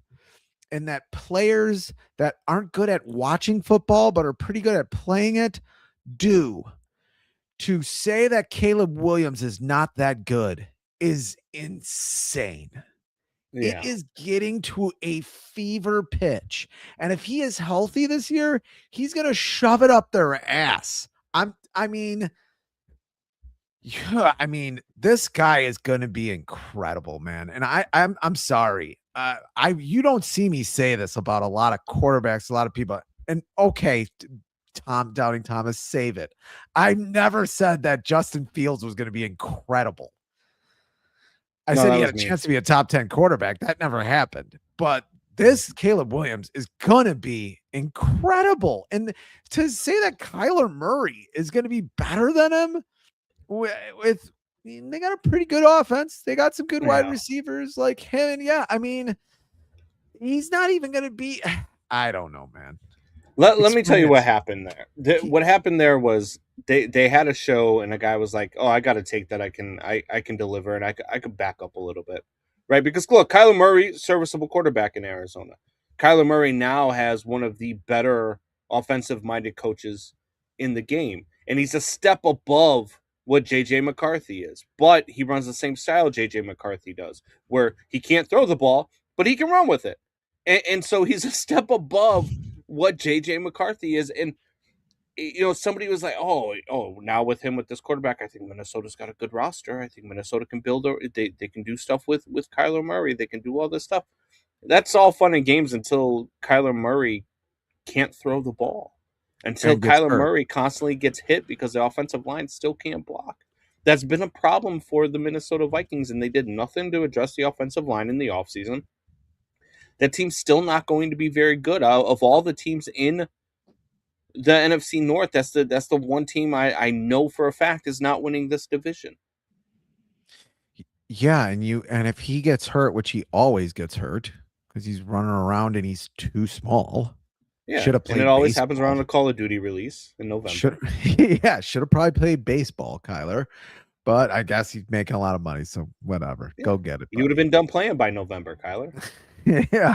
and that players that aren't good at watching football but are pretty good at playing it do to say that Caleb Williams is not that good is insane. Yeah. It is getting to a fever pitch. And if he is healthy this year, he's going to shove it up their ass. I mean, this guy is going to be incredible, man. And I'm sorry. You don't see me say this about a lot of quarterbacks, a lot of people. And okay, Doubting Thomas, save it. I never said that Justin Fields was going to be incredible. I said he had a chance to be a top 10 quarterback. That never happened. But this Caleb Williams is going to be incredible. And to say that Kyler Murray is going to be better than him they got a pretty good offense. They got some good wide receivers like him. And he's not even going to be, I don't know, man. Let me tell you what happened there. What happened there was they had a show and a guy was like, "Oh, I got to take that. I can deliver and I could back up a little bit, right?" Because look, Kyler Murray, serviceable quarterback in Arizona. Kyler Murray now has one of the better offensive-minded coaches in the game, and he's a step above what JJ McCarthy is. But he runs the same style JJ McCarthy does, where he can't throw the ball, but he can run with it, and so he's a step above what JJ McCarthy is. And somebody was like, oh, now with this quarterback, I think Minnesota's got a good roster. I think Minnesota can build they can do stuff with Kyler Murray. They can do all this stuff. That's all fun and games until Kyler Murray can't throw the ball, until Kyler Murray constantly gets hit because the offensive line still can't block. That's been a problem for the Minnesota Vikings, and they did nothing to address the offensive line in the offseason. That team's still not going to be very good. Of all the teams in the NFC North, that's the one team I know for a fact is not winning this division. Yeah, and if he gets hurt, which he always gets hurt because he's running around and he's too small. Yeah, should have played. And it always happens around a Call of Duty release in November. Should have probably played baseball, Kyler. But I guess he's making a lot of money, so whatever. Yeah. Go get it. You would have been done playing by November, Kyler. Yeah.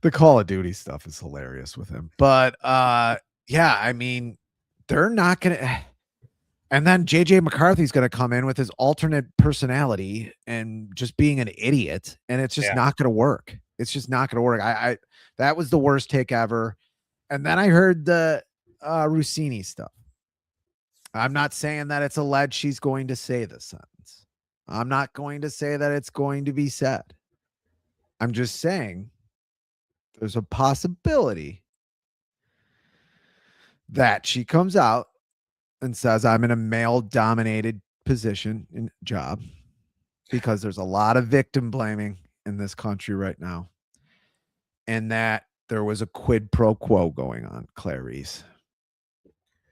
The Call of Duty stuff is hilarious with him. But they're not gonna And then JJ McCarthy's going to come in with his alternate personality and just being an idiot. And it's just not going to work. It's just not going to work. That was the worst take ever. And then I heard the Rossini stuff. I'm not saying that it's alleged she's going to say this sentence. I'm not going to say that it's going to be said. I'm just saying there's a possibility that she comes out and says, I'm in a male-dominated position and job, because there's a lot of victim blaming in this country right now, and that there was a quid pro quo going on, Clarice.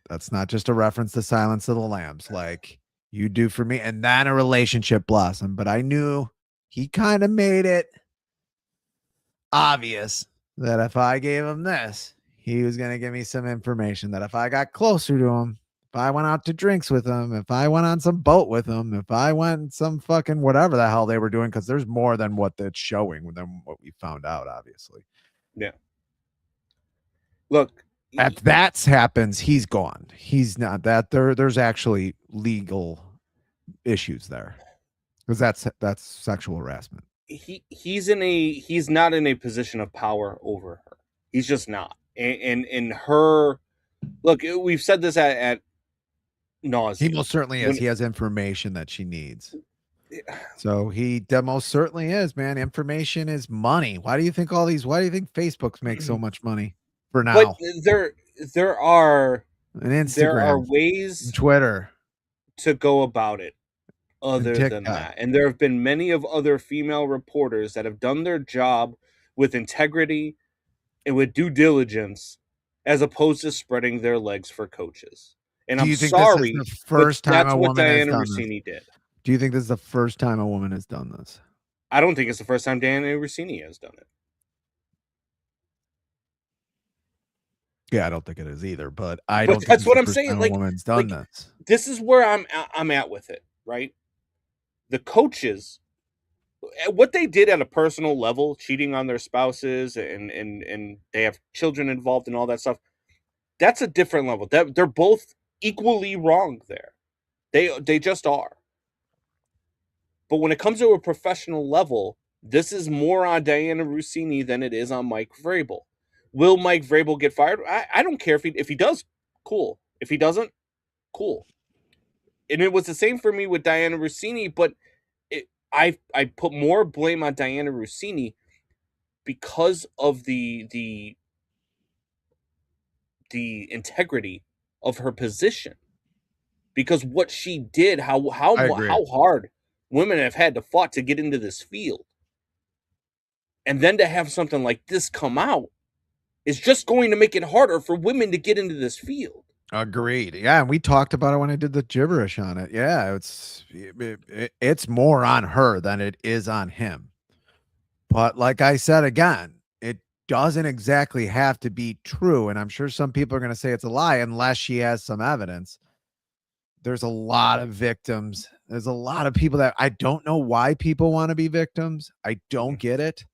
That's not just a reference to Silence of the Lambs, like you do for me, and then a relationship blossomed. But I knew he kind of made it obvious that if I gave him this, he was going to give me some information, that if I got closer to him, if I went out to drinks with him, if I went on some boat with him, if I went some fucking whatever the hell they were doing, because there's more than what that's showing than what we found out, obviously. Yeah. Look, if that happens, he's gone. He's not that there's actually legal issues there, because that's sexual harassment. He's not in a position of power over her. He's just not. And her, look, we've said this at nauseam. He most certainly is. He has information that she needs. So he most certainly is, man. Information is money. Why do you think Facebook makes so much money for now? But there are Instagram, there are ways, Twitter, to go about it other than that. And there have been many of other female reporters that have done their job with integrity and with due diligence, as opposed to spreading their legs for coaches. And I'm sorry, this is the first time a woman Diana has done Rossini this? did. Do you think this is the first time a woman has done this? I don't think it's the first time Diana Rossini has done it. Yeah, I don't think it is either. But I don't. That's what I'm saying. Like, a woman's done this. This is where I'm at with it, right? The coaches, what they did at a personal level, cheating on their spouses, and they have children involved and all that stuff, that's a different level. They're both equally wrong there. They just are. But when it comes to a professional level, this is more on Diana Rossini than it is on Mike Vrabel. Will Mike Vrabel get fired? I don't care if he does, cool. If he doesn't, cool. And it was the same for me with Diana Rossini, but I put more blame on Diana Rossini because of the integrity of her position. Because what she did, how hard women have had to fight to get into this field. And then to have something like this come out is just going to make it harder for women to get into this field. Agreed. Yeah, and we talked about it when I did the gibberish on it. Yeah, it's more on her than it is on him. But like I said again, it doesn't exactly have to be true. And I'm sure some people are going to say it's a lie unless she has some evidence. There's a lot of victims. There's a lot of people that I don't know why people want to be victims. I don't get it.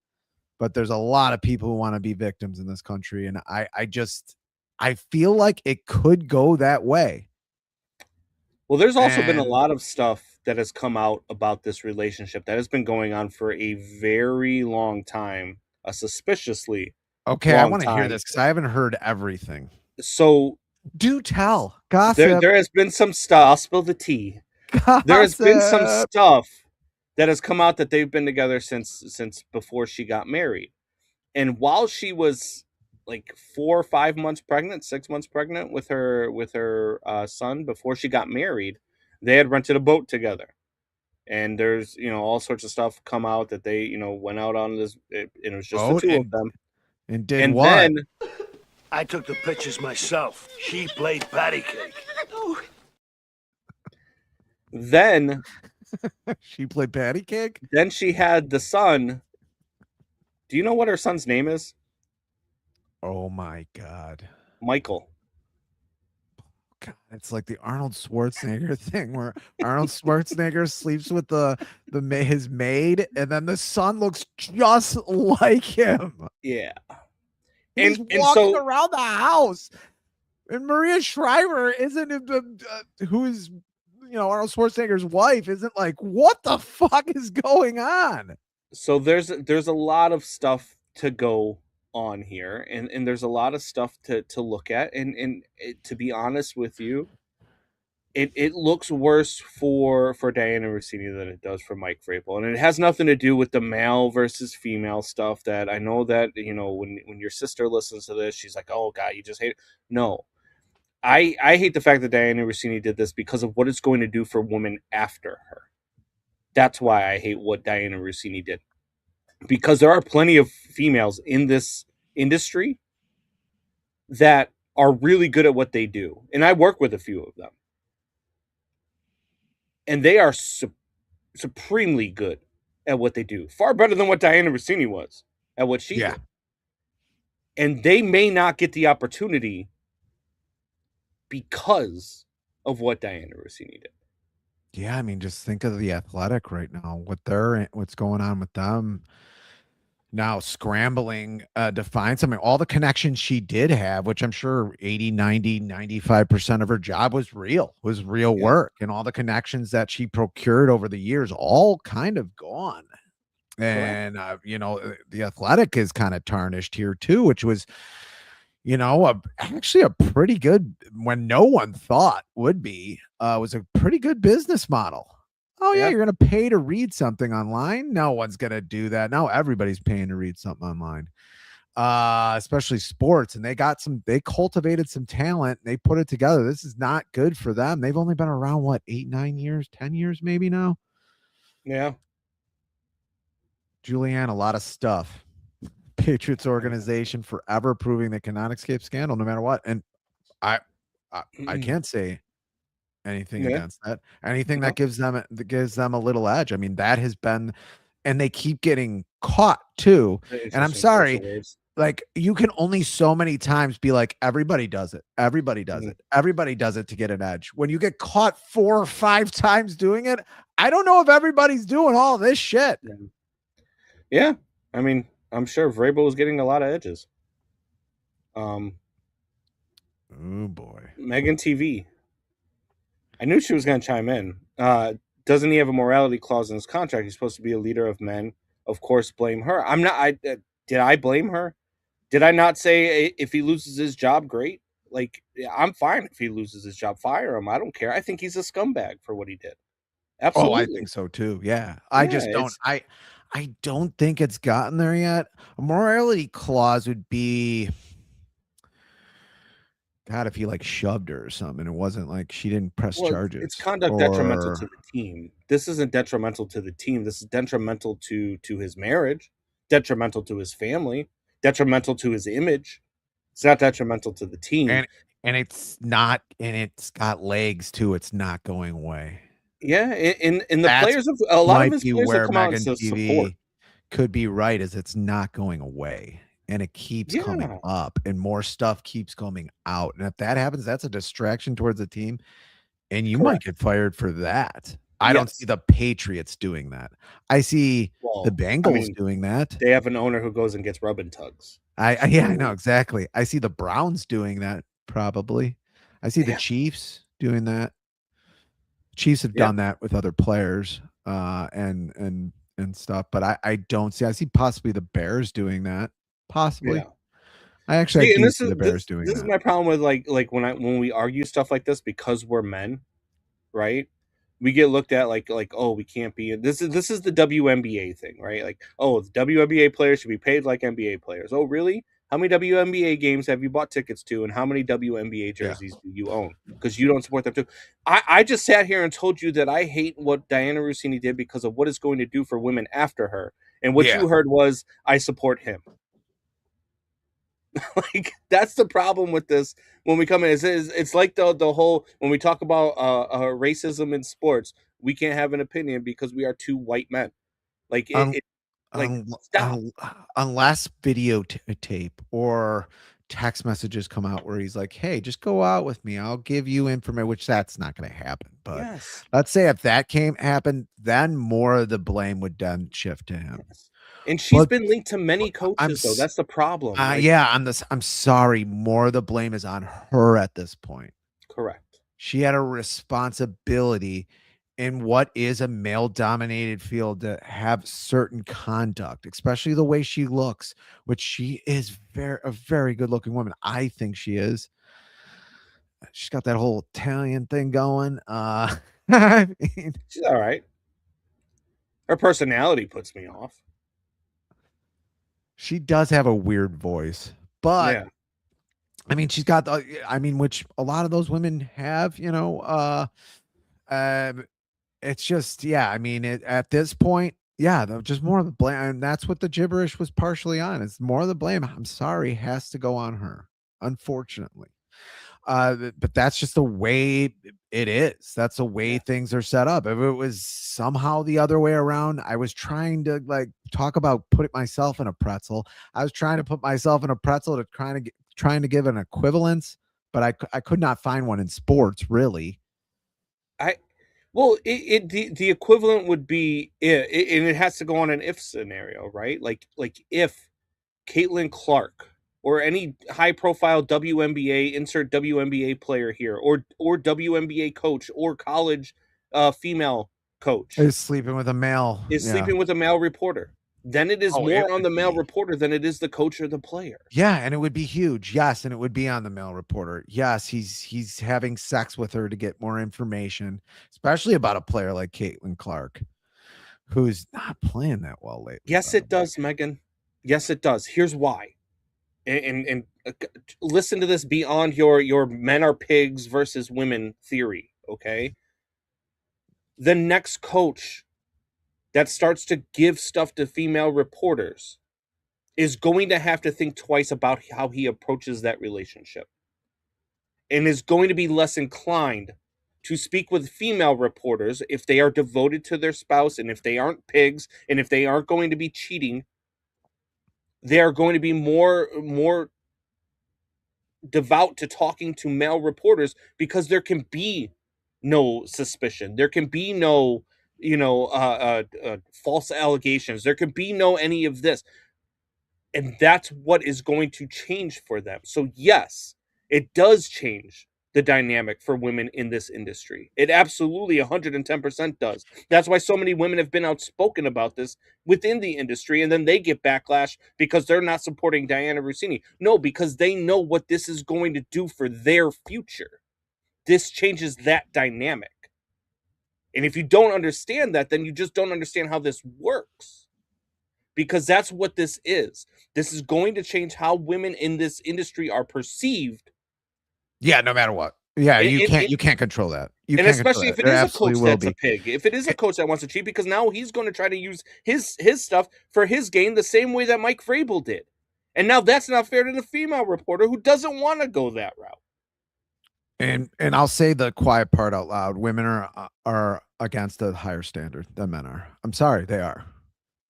But there's a lot of people who want to be victims in this country. And I feel like it could go that way. Well, there's also been a lot of stuff that has come out about this relationship that has been going on for a very long time, a suspiciously okay, I want to hear this because I haven't heard everything. So do tell. Gossip. There has been some stuff. I'll spill the tea. Gossip. There has been some stuff that has come out that they've been together since before she got married. And while she was like 4 or 5 months pregnant, 6 months pregnant with her son before she got married, they had rented a boat together. And there's, all sorts of stuff come out that they, went out on this. And it was just the two of them. And what? Then I took the pictures myself. She played patty cake. Then she played patty cake? Then she had the son. Do you know what her son's name is? Oh my God. Michael. God, it's like the Arnold Schwarzenegger thing where Arnold Schwarzenegger sleeps with his maid, and then the son looks just like him. Yeah. He's walking around the house. And Maria Shriver isn't who's Arnold Schwarzenegger's wife isn't like, what the fuck is going on? So there's a lot of stuff to go on here, and there's a lot of stuff to look at, and to be honest with you, it looks worse for Diana Rossini than it does for Mike Vrabel, and it has nothing to do with the male versus female stuff. That I know that when your sister listens to this, she's like, "Oh God, you just hate it." No, I hate the fact that Diana Rossini did this because of what it's going to do for women after her. That's why I hate what Diana Rossini did, because there are plenty of females in this industry that are really good at what they do, and I work with a few of them. And they are supremely good at what they do. Far better than what Diana Rossini was at what she did. And they may not get the opportunity because of what Diana Rossini did. Yeah, I mean, just think of the Athletic right now. What's going on with them now, scrambling to find something. All the connections she did have, which I'm sure 80, 90, 95% of her job was real work, and all the connections that she procured over the years, all kind of gone. And the Athletic is kind of tarnished here too, which was actually a pretty good, when no one thought would be, was a pretty good business model. Oh yeah, you're going to pay to read something online? No one's going to do that. Now everybody's paying to read something online. Especially sports, and they cultivated some talent, and they put it together. This is not good for them. They've only been around, what, 8, 9 years, 10 years maybe now? Yeah. Julianne, a lot of stuff. Patriots organization forever proving they cannot escape scandal no matter what. And I can't say anything against that. Anything that gives them a little edge. I mean, that has been, and they keep getting caught too. And I'm sorry, like, you can only so many times be like, everybody does it. Everybody does it. Everybody does it to get an edge. When you get caught 4 or 5 times doing it, I don't know if everybody's doing all this shit. Yeah. I mean, I'm sure Vrabel was getting a lot of edges. Oh boy. Megan TV. I knew she was going to chime in. Doesn't he have a morality clause in his contract? He's supposed to be a leader of men. Of course, blame her. I'm not. Did I blame her? Did I not say if he loses his job, great? Like, I'm fine if he loses his job. Fire him. I don't care. I think he's a scumbag for what he did. Absolutely. Oh, I think so too. Yeah. I just don't. I don't think it's gotten there yet. A morality clause would be, God, if he like shoved her or something, it wasn't like she didn't press charges. It's conduct detrimental to the team. This isn't detrimental to the team. This is detrimental to his marriage, detrimental to his family, detrimental to his image. It's not detrimental to the team. And it's not, and it's got legs too. It's not going away. Yeah, and the players of a lot of his players have come out and support. Could be right, as it's not going away, and it keeps coming up, and more stuff keeps coming out. And if that happens, that's a distraction towards the team, and you might get fired for that. I don't see the Patriots doing that. I see the Bengals doing that. They have an owner who goes and gets rub and tugs. I know exactly. I see the Browns doing that probably. I see the Chiefs doing that. Chiefs have done that with other players and stuff, but I don't see. I see possibly the Bears doing that. Possibly. Yeah. I actually see the Bears doing that. This is my problem with like when we argue stuff like this, because we're men, right? We get looked at like, oh, we can't be. This is the WNBA thing, right? Like, oh, the WNBA players should be paid like NBA players. Oh, really? How many WNBA games have you bought tickets to, and how many WNBA jerseys do you own? Because you don't support them too. I just sat here and told you that I hate what Diana Rossini did because of what it's going to do for women after her. And what you heard was, I support him. Like, that's the problem with this when we come in. It's like the whole, when we talk about racism in sports, we can't have an opinion because we are 2 white men. Like, unless videotape or text messages come out where he's like, hey, just go out with me, I'll give you information, which that's not going to happen. But let's say if that happened, then more of the blame would then shift to him. And she's been linked to many coaches, though. That's the problem. I'm sorry. More of the blame is on her at this point. Correct. She had a responsibility in what is a male-dominated field to have certain conduct, especially the way she looks, which she is a very good-looking woman. I think she is. She's got that whole Italian thing going. I mean, she's all right. Her personality puts me off. She does have a weird voice, but yeah. I mean, she's got which a lot of those women have, it's just, I mean, at this point, just more of the blame. And that's what the gibberish was partially on. It's more of the blame. I'm sorry, has to go on her, unfortunately. But that's just the way it is. That's the way things are set up. If it was somehow the other way around, I was trying to talk about putting myself in a pretzel. I was trying to put myself in a pretzel to trying to give an equivalence, but I could not find one in sports, really. The equivalent would be and it has to go on an if scenario, right? Like if Caitlin Clark or any high-profile WNBA, insert WNBA player here, or WNBA coach or college female coach is sleeping with a male, sleeping with a male reporter, then it is more on the male reporter than it is the coach or the player. Yeah, and it would be huge. Yes, and it would be on the male reporter. Yes, he's having sex with her to get more information, especially about a player like Caitlin Clark, who's not playing that well lately. Yes, it does, Megan. Yes, it does. Here's why. And listen to this beyond your men are pigs versus women theory, okay? The next coach that starts to give stuff to female reporters is going to have to think twice about how he approaches that relationship, and is going to be less inclined to speak with female reporters if they are devoted to their spouse, and if they aren't pigs, and if they aren't going to be cheating. They are going to be more devout to talking to male reporters, because there can be no suspicion. There can be no, false allegations. There can be no any of this. And that's what is going to change for them. So yes, it does change the dynamic for women in this industry. It absolutely 110% does. That's why so many women have been outspoken about this within the industry, and then they get backlash because they're not supporting Diana Rossini. No, because they know what this is going to do for their future. This changes that dynamic. And if you don't understand that, then you just don't understand how this works. Because that's what this is. This is going to change how women in this industry are perceived. Yeah, no matter what. Yeah, you can't control that. And especially if it is a coach that's a pig. If it is a coach that wants to cheat, because now he's going to try to use his stuff for his gain the same way that Mike Vrabel did. And now that's not fair to the female reporter who doesn't want to go that route. And I'll say the quiet part out loud. Women are against a higher standard than men are. I'm sorry, they are.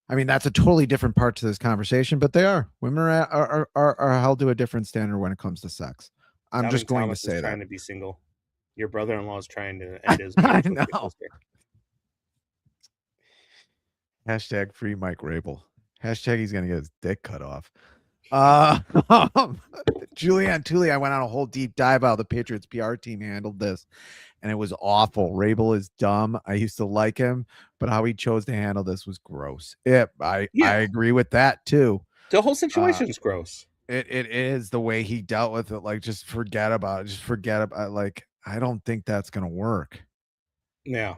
I mean, that's a totally different part to this conversation, but they are. Women are held to a different standard when it comes to sex. I'm just going to say that. Trying to be single. Your brother-in-law is trying to end his. I know. Hashtag free Mike Vrabel. Hashtag he's going to get his dick cut off. Julianne Tooley, I went on a whole deep dive how the Patriots PR team handled this, and it was awful. Vrabel is dumb. I used to like him, but how he chose to handle this was gross. I agree with that too. The whole situation is gross. It is the way he dealt with it. Like, just forget about it. Just forget about it. Like, I don't think that's gonna work. Yeah.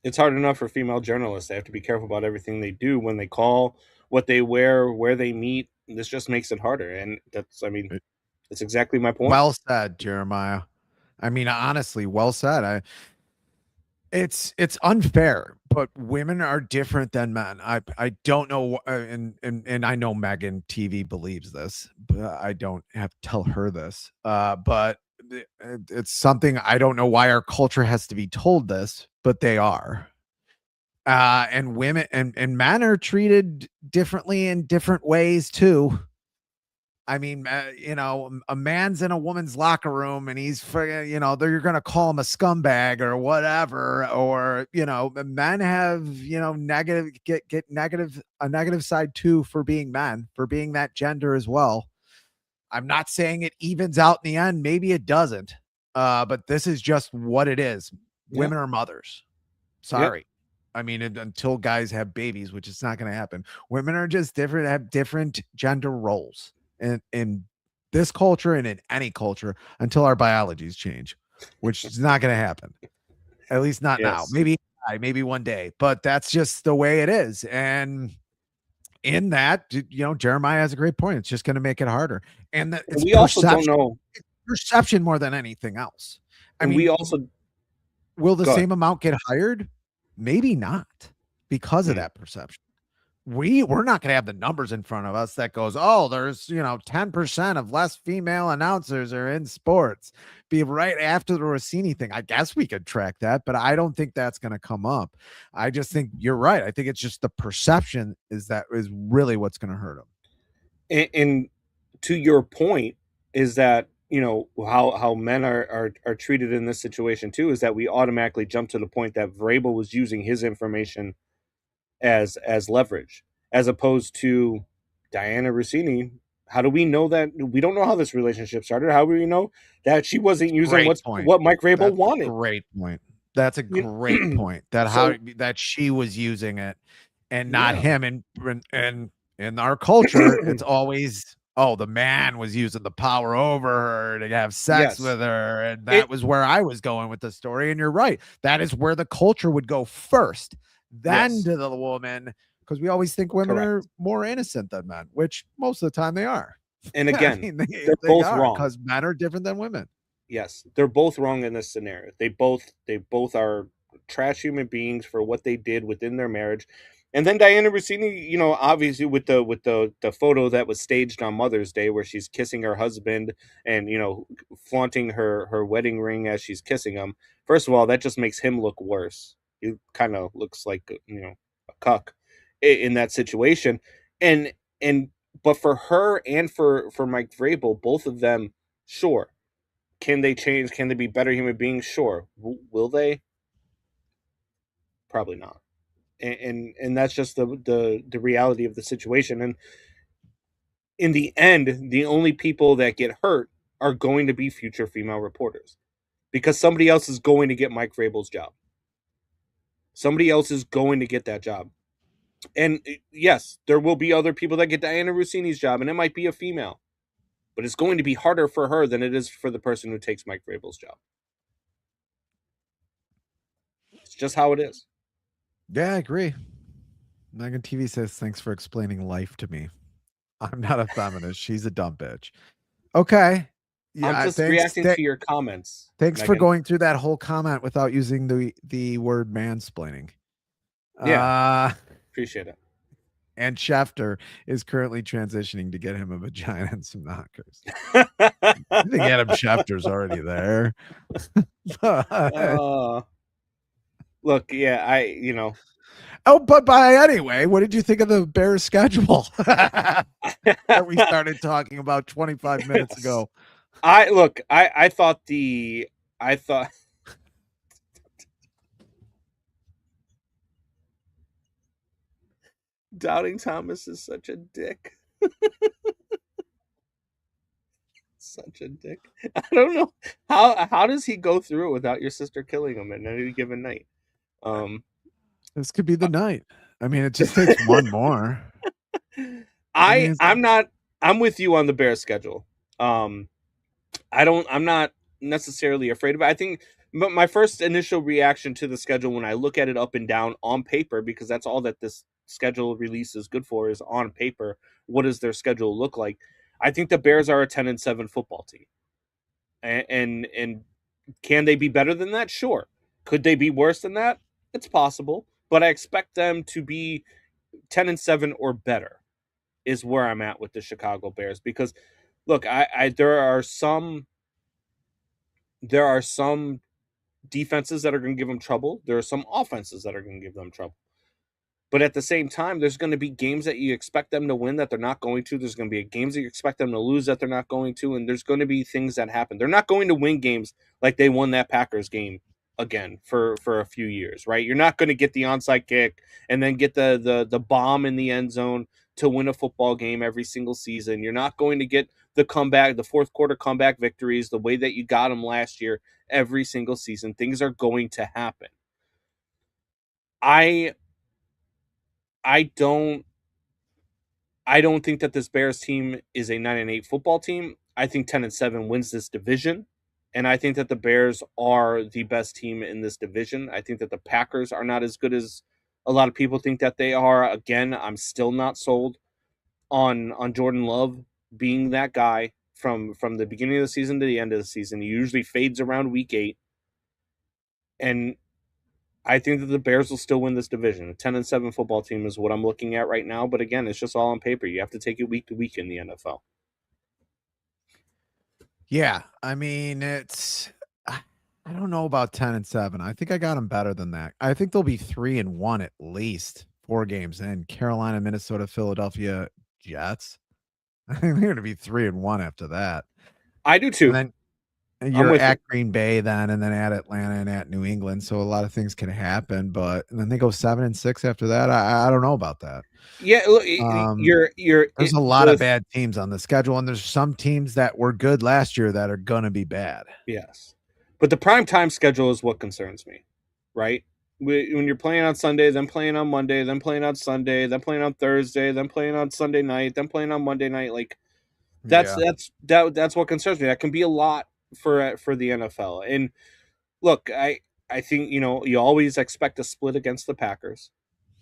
It's hard enough for female journalists. They have to be careful about everything they do, when they call, what they wear, where they meet. This just makes it harder. And that's exactly my point. Well said, Jeremiah. I mean, honestly, well said. It's unfair, but women are different than men. I don't know, and I know Megan TV believes this, but I don't have to tell her this. But it's something I don't know why our culture has to be told this, but they are. And women and men are treated differently in different ways too. I mean, a man's in a woman's locker room and he's, you're going to call him a scumbag or whatever, or, men have, negative, get negative, a negative side too for being men, for being that gender as well. I'm not saying it evens out in the end. Maybe it doesn't. But this is just what it is. Yeah. Women are mothers. Sorry. Yep. I mean, until guys have babies, which is not going to happen. Women are just different, have different gender roles in this culture and in any culture until our biologies change, which is not going to happen. At least not now. Maybe one day, but that's just the way it is. And in that, Jeremiah has a great point. It's just going to make it harder. And we also don't know perception more than anything else. I mean, we also will the same amount get hired? Maybe not, because of that perception. We're not going to have the numbers in front of us that goes, oh, there's 10% of less female announcers are in sports. Be right after the Rossini thing. I guess we could track that, but I don't think that's going to come up. I just think you're right. I think it's just the perception is really what's going to hurt them. And to your point is that how men are treated in this situation too, is that we automatically jump to the point that Vrabel was using his information as leverage, as opposed to Diana Rossini. How do we know that? We don't know how this relationship started. How do we know that she wasn't using what Mike Vrabel wanted? Great point. That's a great point. That she was using it and not him. And in our culture, it's always, the man was using the power over her to have sex with her. And that was where I was going with the story. And you're right. That is where the culture would go first, then to the woman, because we always think women are more innocent than men, which most of the time they are. And again, they're both wrong, because men are different than women. Yes, they're both wrong in this scenario. They both are trash human beings for what they did within their marriage. And then Diana Rossini, obviously with the photo that was staged on Mother's Day where she's kissing her husband and, flaunting her wedding ring as she's kissing him. First of all, that just makes him look worse. He kind of looks like, a cuck in that situation. But for her and for Mike Vrabel, both of them, sure. Can they change? Can they be better human beings? Sure. Will they? Probably not. And that's just the reality of the situation. And in the end, the only people that get hurt are going to be future female reporters, because somebody else is going to get Mike Vrabel's job. Somebody else is going to get that job. And yes, there will be other people that get Diana Rossini's job, and it might be a female, but it's going to be harder for her than it is for the person who takes Mike Vrabel's job. It's just how it is. Yeah, I agree. Megan TV says, thanks for explaining life to me. I'm not a feminist. She's a dumb bitch. Okay. Yeah, I'm just reacting to your comments. Thanks for going through that whole comment without using the word mansplaining. Yeah. Appreciate it. And Schefter is currently transitioning to get him a vagina and some knockers. I think Adam Schefter's already there. Look, yeah, Oh, but anyway, what did you think of the Bears schedule that we started talking about 25 minutes ago? I thought Doubting Thomas is such a dick. Such a dick. I don't know how does he go through it without your sister killing him at any given night. This could be the night. I mean, it just takes one more. I'm with you on the Bears schedule. I'm not necessarily afraid of it. I think my first initial reaction to the schedule when I look at it up and down on paper, because that's all that this schedule release is good for, is on paper. What does their schedule look like? I think the Bears are a 10-7 football team. And can they be better than that? Sure. Could they be worse than that? It's possible. But I expect them to be 10-7 or better is where I'm at with the Chicago Bears. Because, look, there are some defenses that are going to give them trouble. There are some offenses that are going to give them trouble. But at the same time, there's going to be games that you expect them to win that they're not going to. There's going to be games that you expect them to lose that they're not going to. And there's going to be things that happen. They're not going to win games like they won that Packers game again for a few years, right? You're not going to get the onside kick and then get the bomb in the end zone to win a football game every single season. You're not going to get the comeback, the fourth quarter comeback victories the way that you got them last year every single season. Things are going to happen. I don't think that this Bears team is a 9-8 football team. I think 10-7 wins this division. And I think that the Bears are the best team in this division. I think that the Packers are not as good as a lot of people think that they are. Again, I'm still not sold on Jordan Love being that guy from the beginning of the season to the end of the season. He usually fades around week 8. And I think that the Bears will still win this division. A 10-7 football team is what I'm looking at right now. But again, it's just all on paper. You have to take it week to week in the NFL. Yeah, I mean, I don't know about 10-7. I think I got them better than that. I think they'll be 3-1 at least 4 games in. Carolina, Minnesota, Philadelphia, Jets. I think they're going to be 3-1 after that. I do too. And then you're at Green Bay then, and then at Atlanta and at New England. So a lot of things can happen, but and then they go 7-6 after that. I don't know about that. Yeah, look, there's a lot of bad teams on the schedule, and there's some teams that were good last year that are gonna be bad. Yes, but the prime time schedule is what concerns me, right? When you're playing on Sunday, then playing on Monday, then playing on Sunday, then playing on Thursday, then playing on Sunday night, then playing on Monday night, like that's what concerns me. That can be a lot for the NFL. And look, I think you always expect a split against the Packers.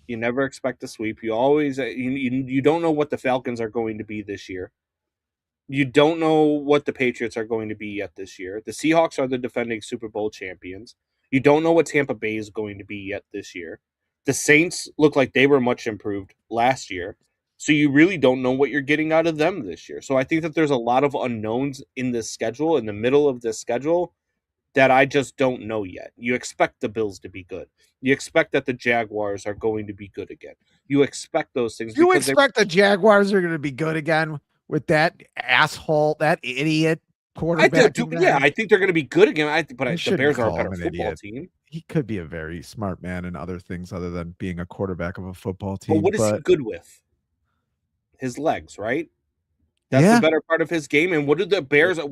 You never expect a sweep. You always you don't know what the Falcons are going to be this year. You don't know what the Patriots are going to be yet this year. The Seahawks are the defending Super Bowl champions. You don't know what Tampa Bay is going to be yet this year. The Saints look like they were much improved last year. So you really don't know what you're getting out of them this year. So I think that there's a lot of unknowns in this schedule, in the middle of this schedule, that I just don't know yet. You expect the Bills to be good. You expect that the Jaguars are going to be good again. You expect those things. You expect the Jaguars are going to be good again with that asshole, that idiot quarterback? I think they're going to be good again. But the Bears are a better football team. He could be a very smart man in other things other than being a quarterback of a football team. But what is he good with? His legs, right? That's the better part of his game. And what are the Bears going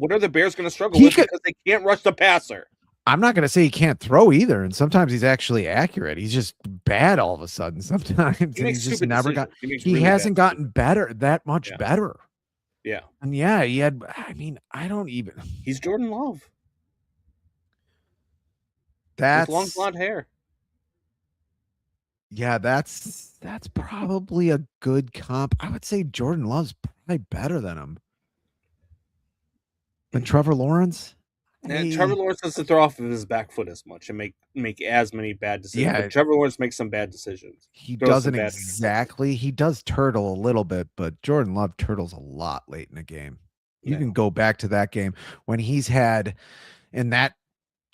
to struggle with because they can't rush the passer? I'm not going to say he can't throw either. And sometimes he's actually accurate. He's just bad all of a sudden. Sometimes he's just never got. He hasn't gotten better that much better. Yeah. And he had. I mean, I don't even. He's Jordan Love. That's with long blonde hair. Yeah, that's probably a good comp. I would say Jordan Love's probably better than him. Than Trevor Lawrence? Trevor Lawrence doesn't throw off of his back foot as much and make as many bad decisions. But Trevor Lawrence makes some bad decisions. He doesn't exactly. He does turtle a little bit, but Jordan Love turtles a lot late in the game. You can go back to that game when he's had in that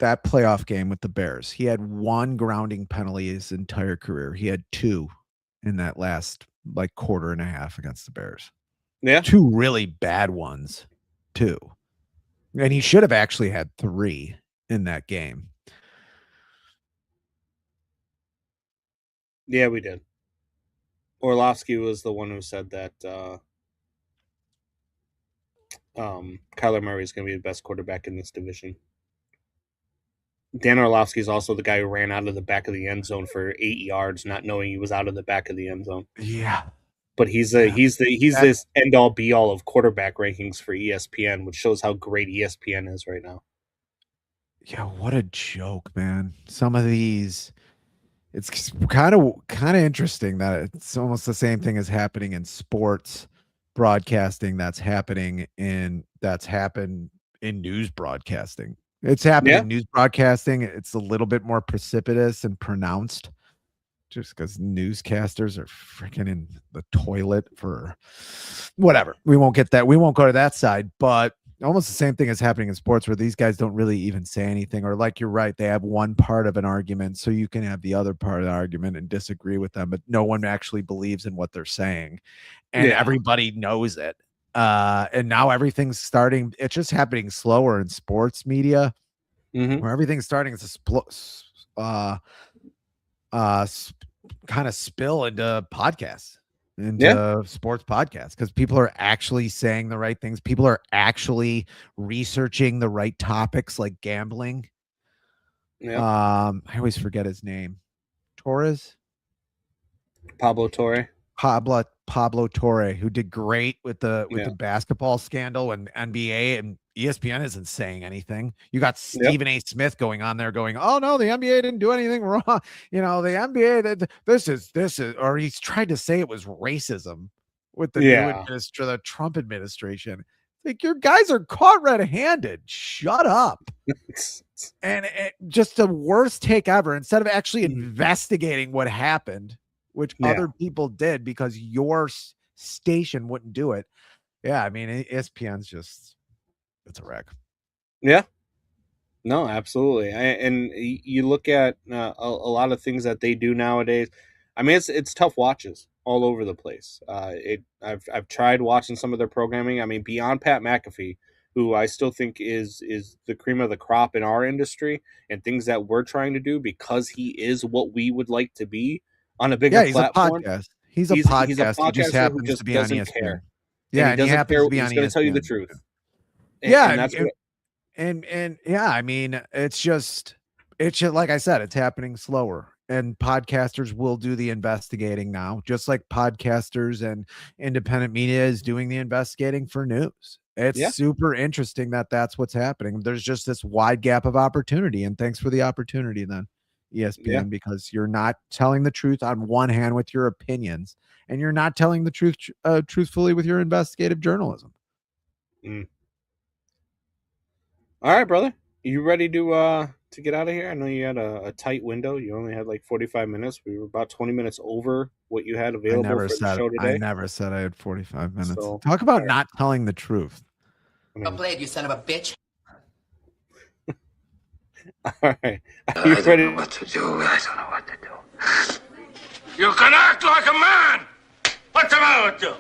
playoff game with the Bears. He had 1 grounding penalty his entire career. He had 2 in that last quarter and a half against the Bears. Yeah. 2 really bad ones, too. And he should have actually had 3 in that game. Yeah, we did. Orlovsky was the one who said that Kyler Murray is going to be the best quarterback in this division. Dan Orlovsky is also the guy who ran out of the back of the end zone for 8 yards, not knowing he was out of the back of the end zone. Yeah. But he's this end all be all of quarterback rankings for ESPN, which shows how great ESPN is right now. Yeah, what a joke, man. Some of these, it's kind of interesting that it's almost the same thing as happening in sports broadcasting that's happened in news broadcasting. It's happening in news broadcasting. It's a little bit more precipitous and pronounced just because newscasters are freaking in the toilet for whatever. We won't get that. We won't go to that side, but almost the same thing is happening in sports where these guys don't really even say anything, or like you're right, they have one part of an argument, so you can have the other part of the argument and disagree with them, but no one actually believes in what they're saying, and everybody knows it. And now everything's starting. It's just happening slower in sports media, where everything's starting to kind of spill into podcasts, into sports podcasts, because people are actually saying the right things. People are actually researching the right topics, like gambling. I always forget his name. Pablo Torre, who did great with the basketball scandal and NBA, and ESPN isn't saying anything. You got Stephen A. Smith going on there going, "Oh no, the NBA didn't do anything wrong. You know, the NBA this is," or he's tried to say it was racism with the the Trump administration. Like, your guys are caught red-handed. Shut up. And just the worst take ever. Instead of actually investigating what happened, which other people did because your station wouldn't do it. Yeah, I mean, ESPN's just, it's a wreck. Yeah. No, absolutely. And you look at a lot of things that they do nowadays. I mean, it's tough watches all over the place. I've tried watching some of their programming. I mean, beyond Pat McAfee, who I still think is the cream of the crop in our industry, and things that we're trying to do because he is what we would like to be on a bigger platform. He's a podcaster who just happens to be on ESPN. Care. Yeah, and he happens care. to be on ESPN. He's going to tell you the truth. And that's what. And yeah, I mean, it's just like I said, it's happening slower, and podcasters will do the investigating now, just like podcasters and independent media is doing the investigating for news. It's super interesting that that's what's happening. There's just this wide gap of opportunity, and thanks for the opportunity then, ESPN, because you're not telling the truth on one hand with your opinions, and you're not telling the truth truthfully with your investigative journalism. All right, brother. You ready to get out of here? I know you had a tight window. You only had like 45 minutes. We were about 20 minutes over what you had available for the show today. I never said I had 45 minutes. So, talk about not telling the truth. A blade, you son of a bitch. All right. Are you ready? I don't know what to do. You can act like a man. What's the matter with you?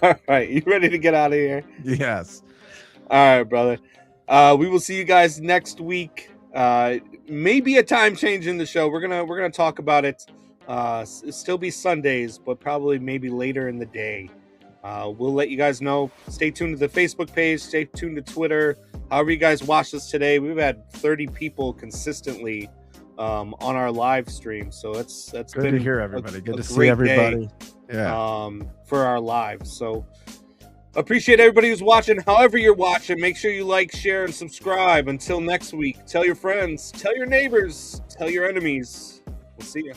All right, you ready to get out of here? Yes. All right, brother. We will see you guys next week. Maybe a time change in the show. We're gonna talk about it. Still be Sundays, but probably maybe later in the day. We'll let you guys know. Stay tuned to the Facebook page. Stay tuned to Twitter. However you guys watch this today, we've had 30 people consistently on our live stream. So that's good been to hear everybody. Good to see everybody. For our lives. So appreciate everybody who's watching. However you're watching, make sure you like, share, and subscribe. Until next week, tell your friends, tell your neighbors, tell your enemies. We'll see you.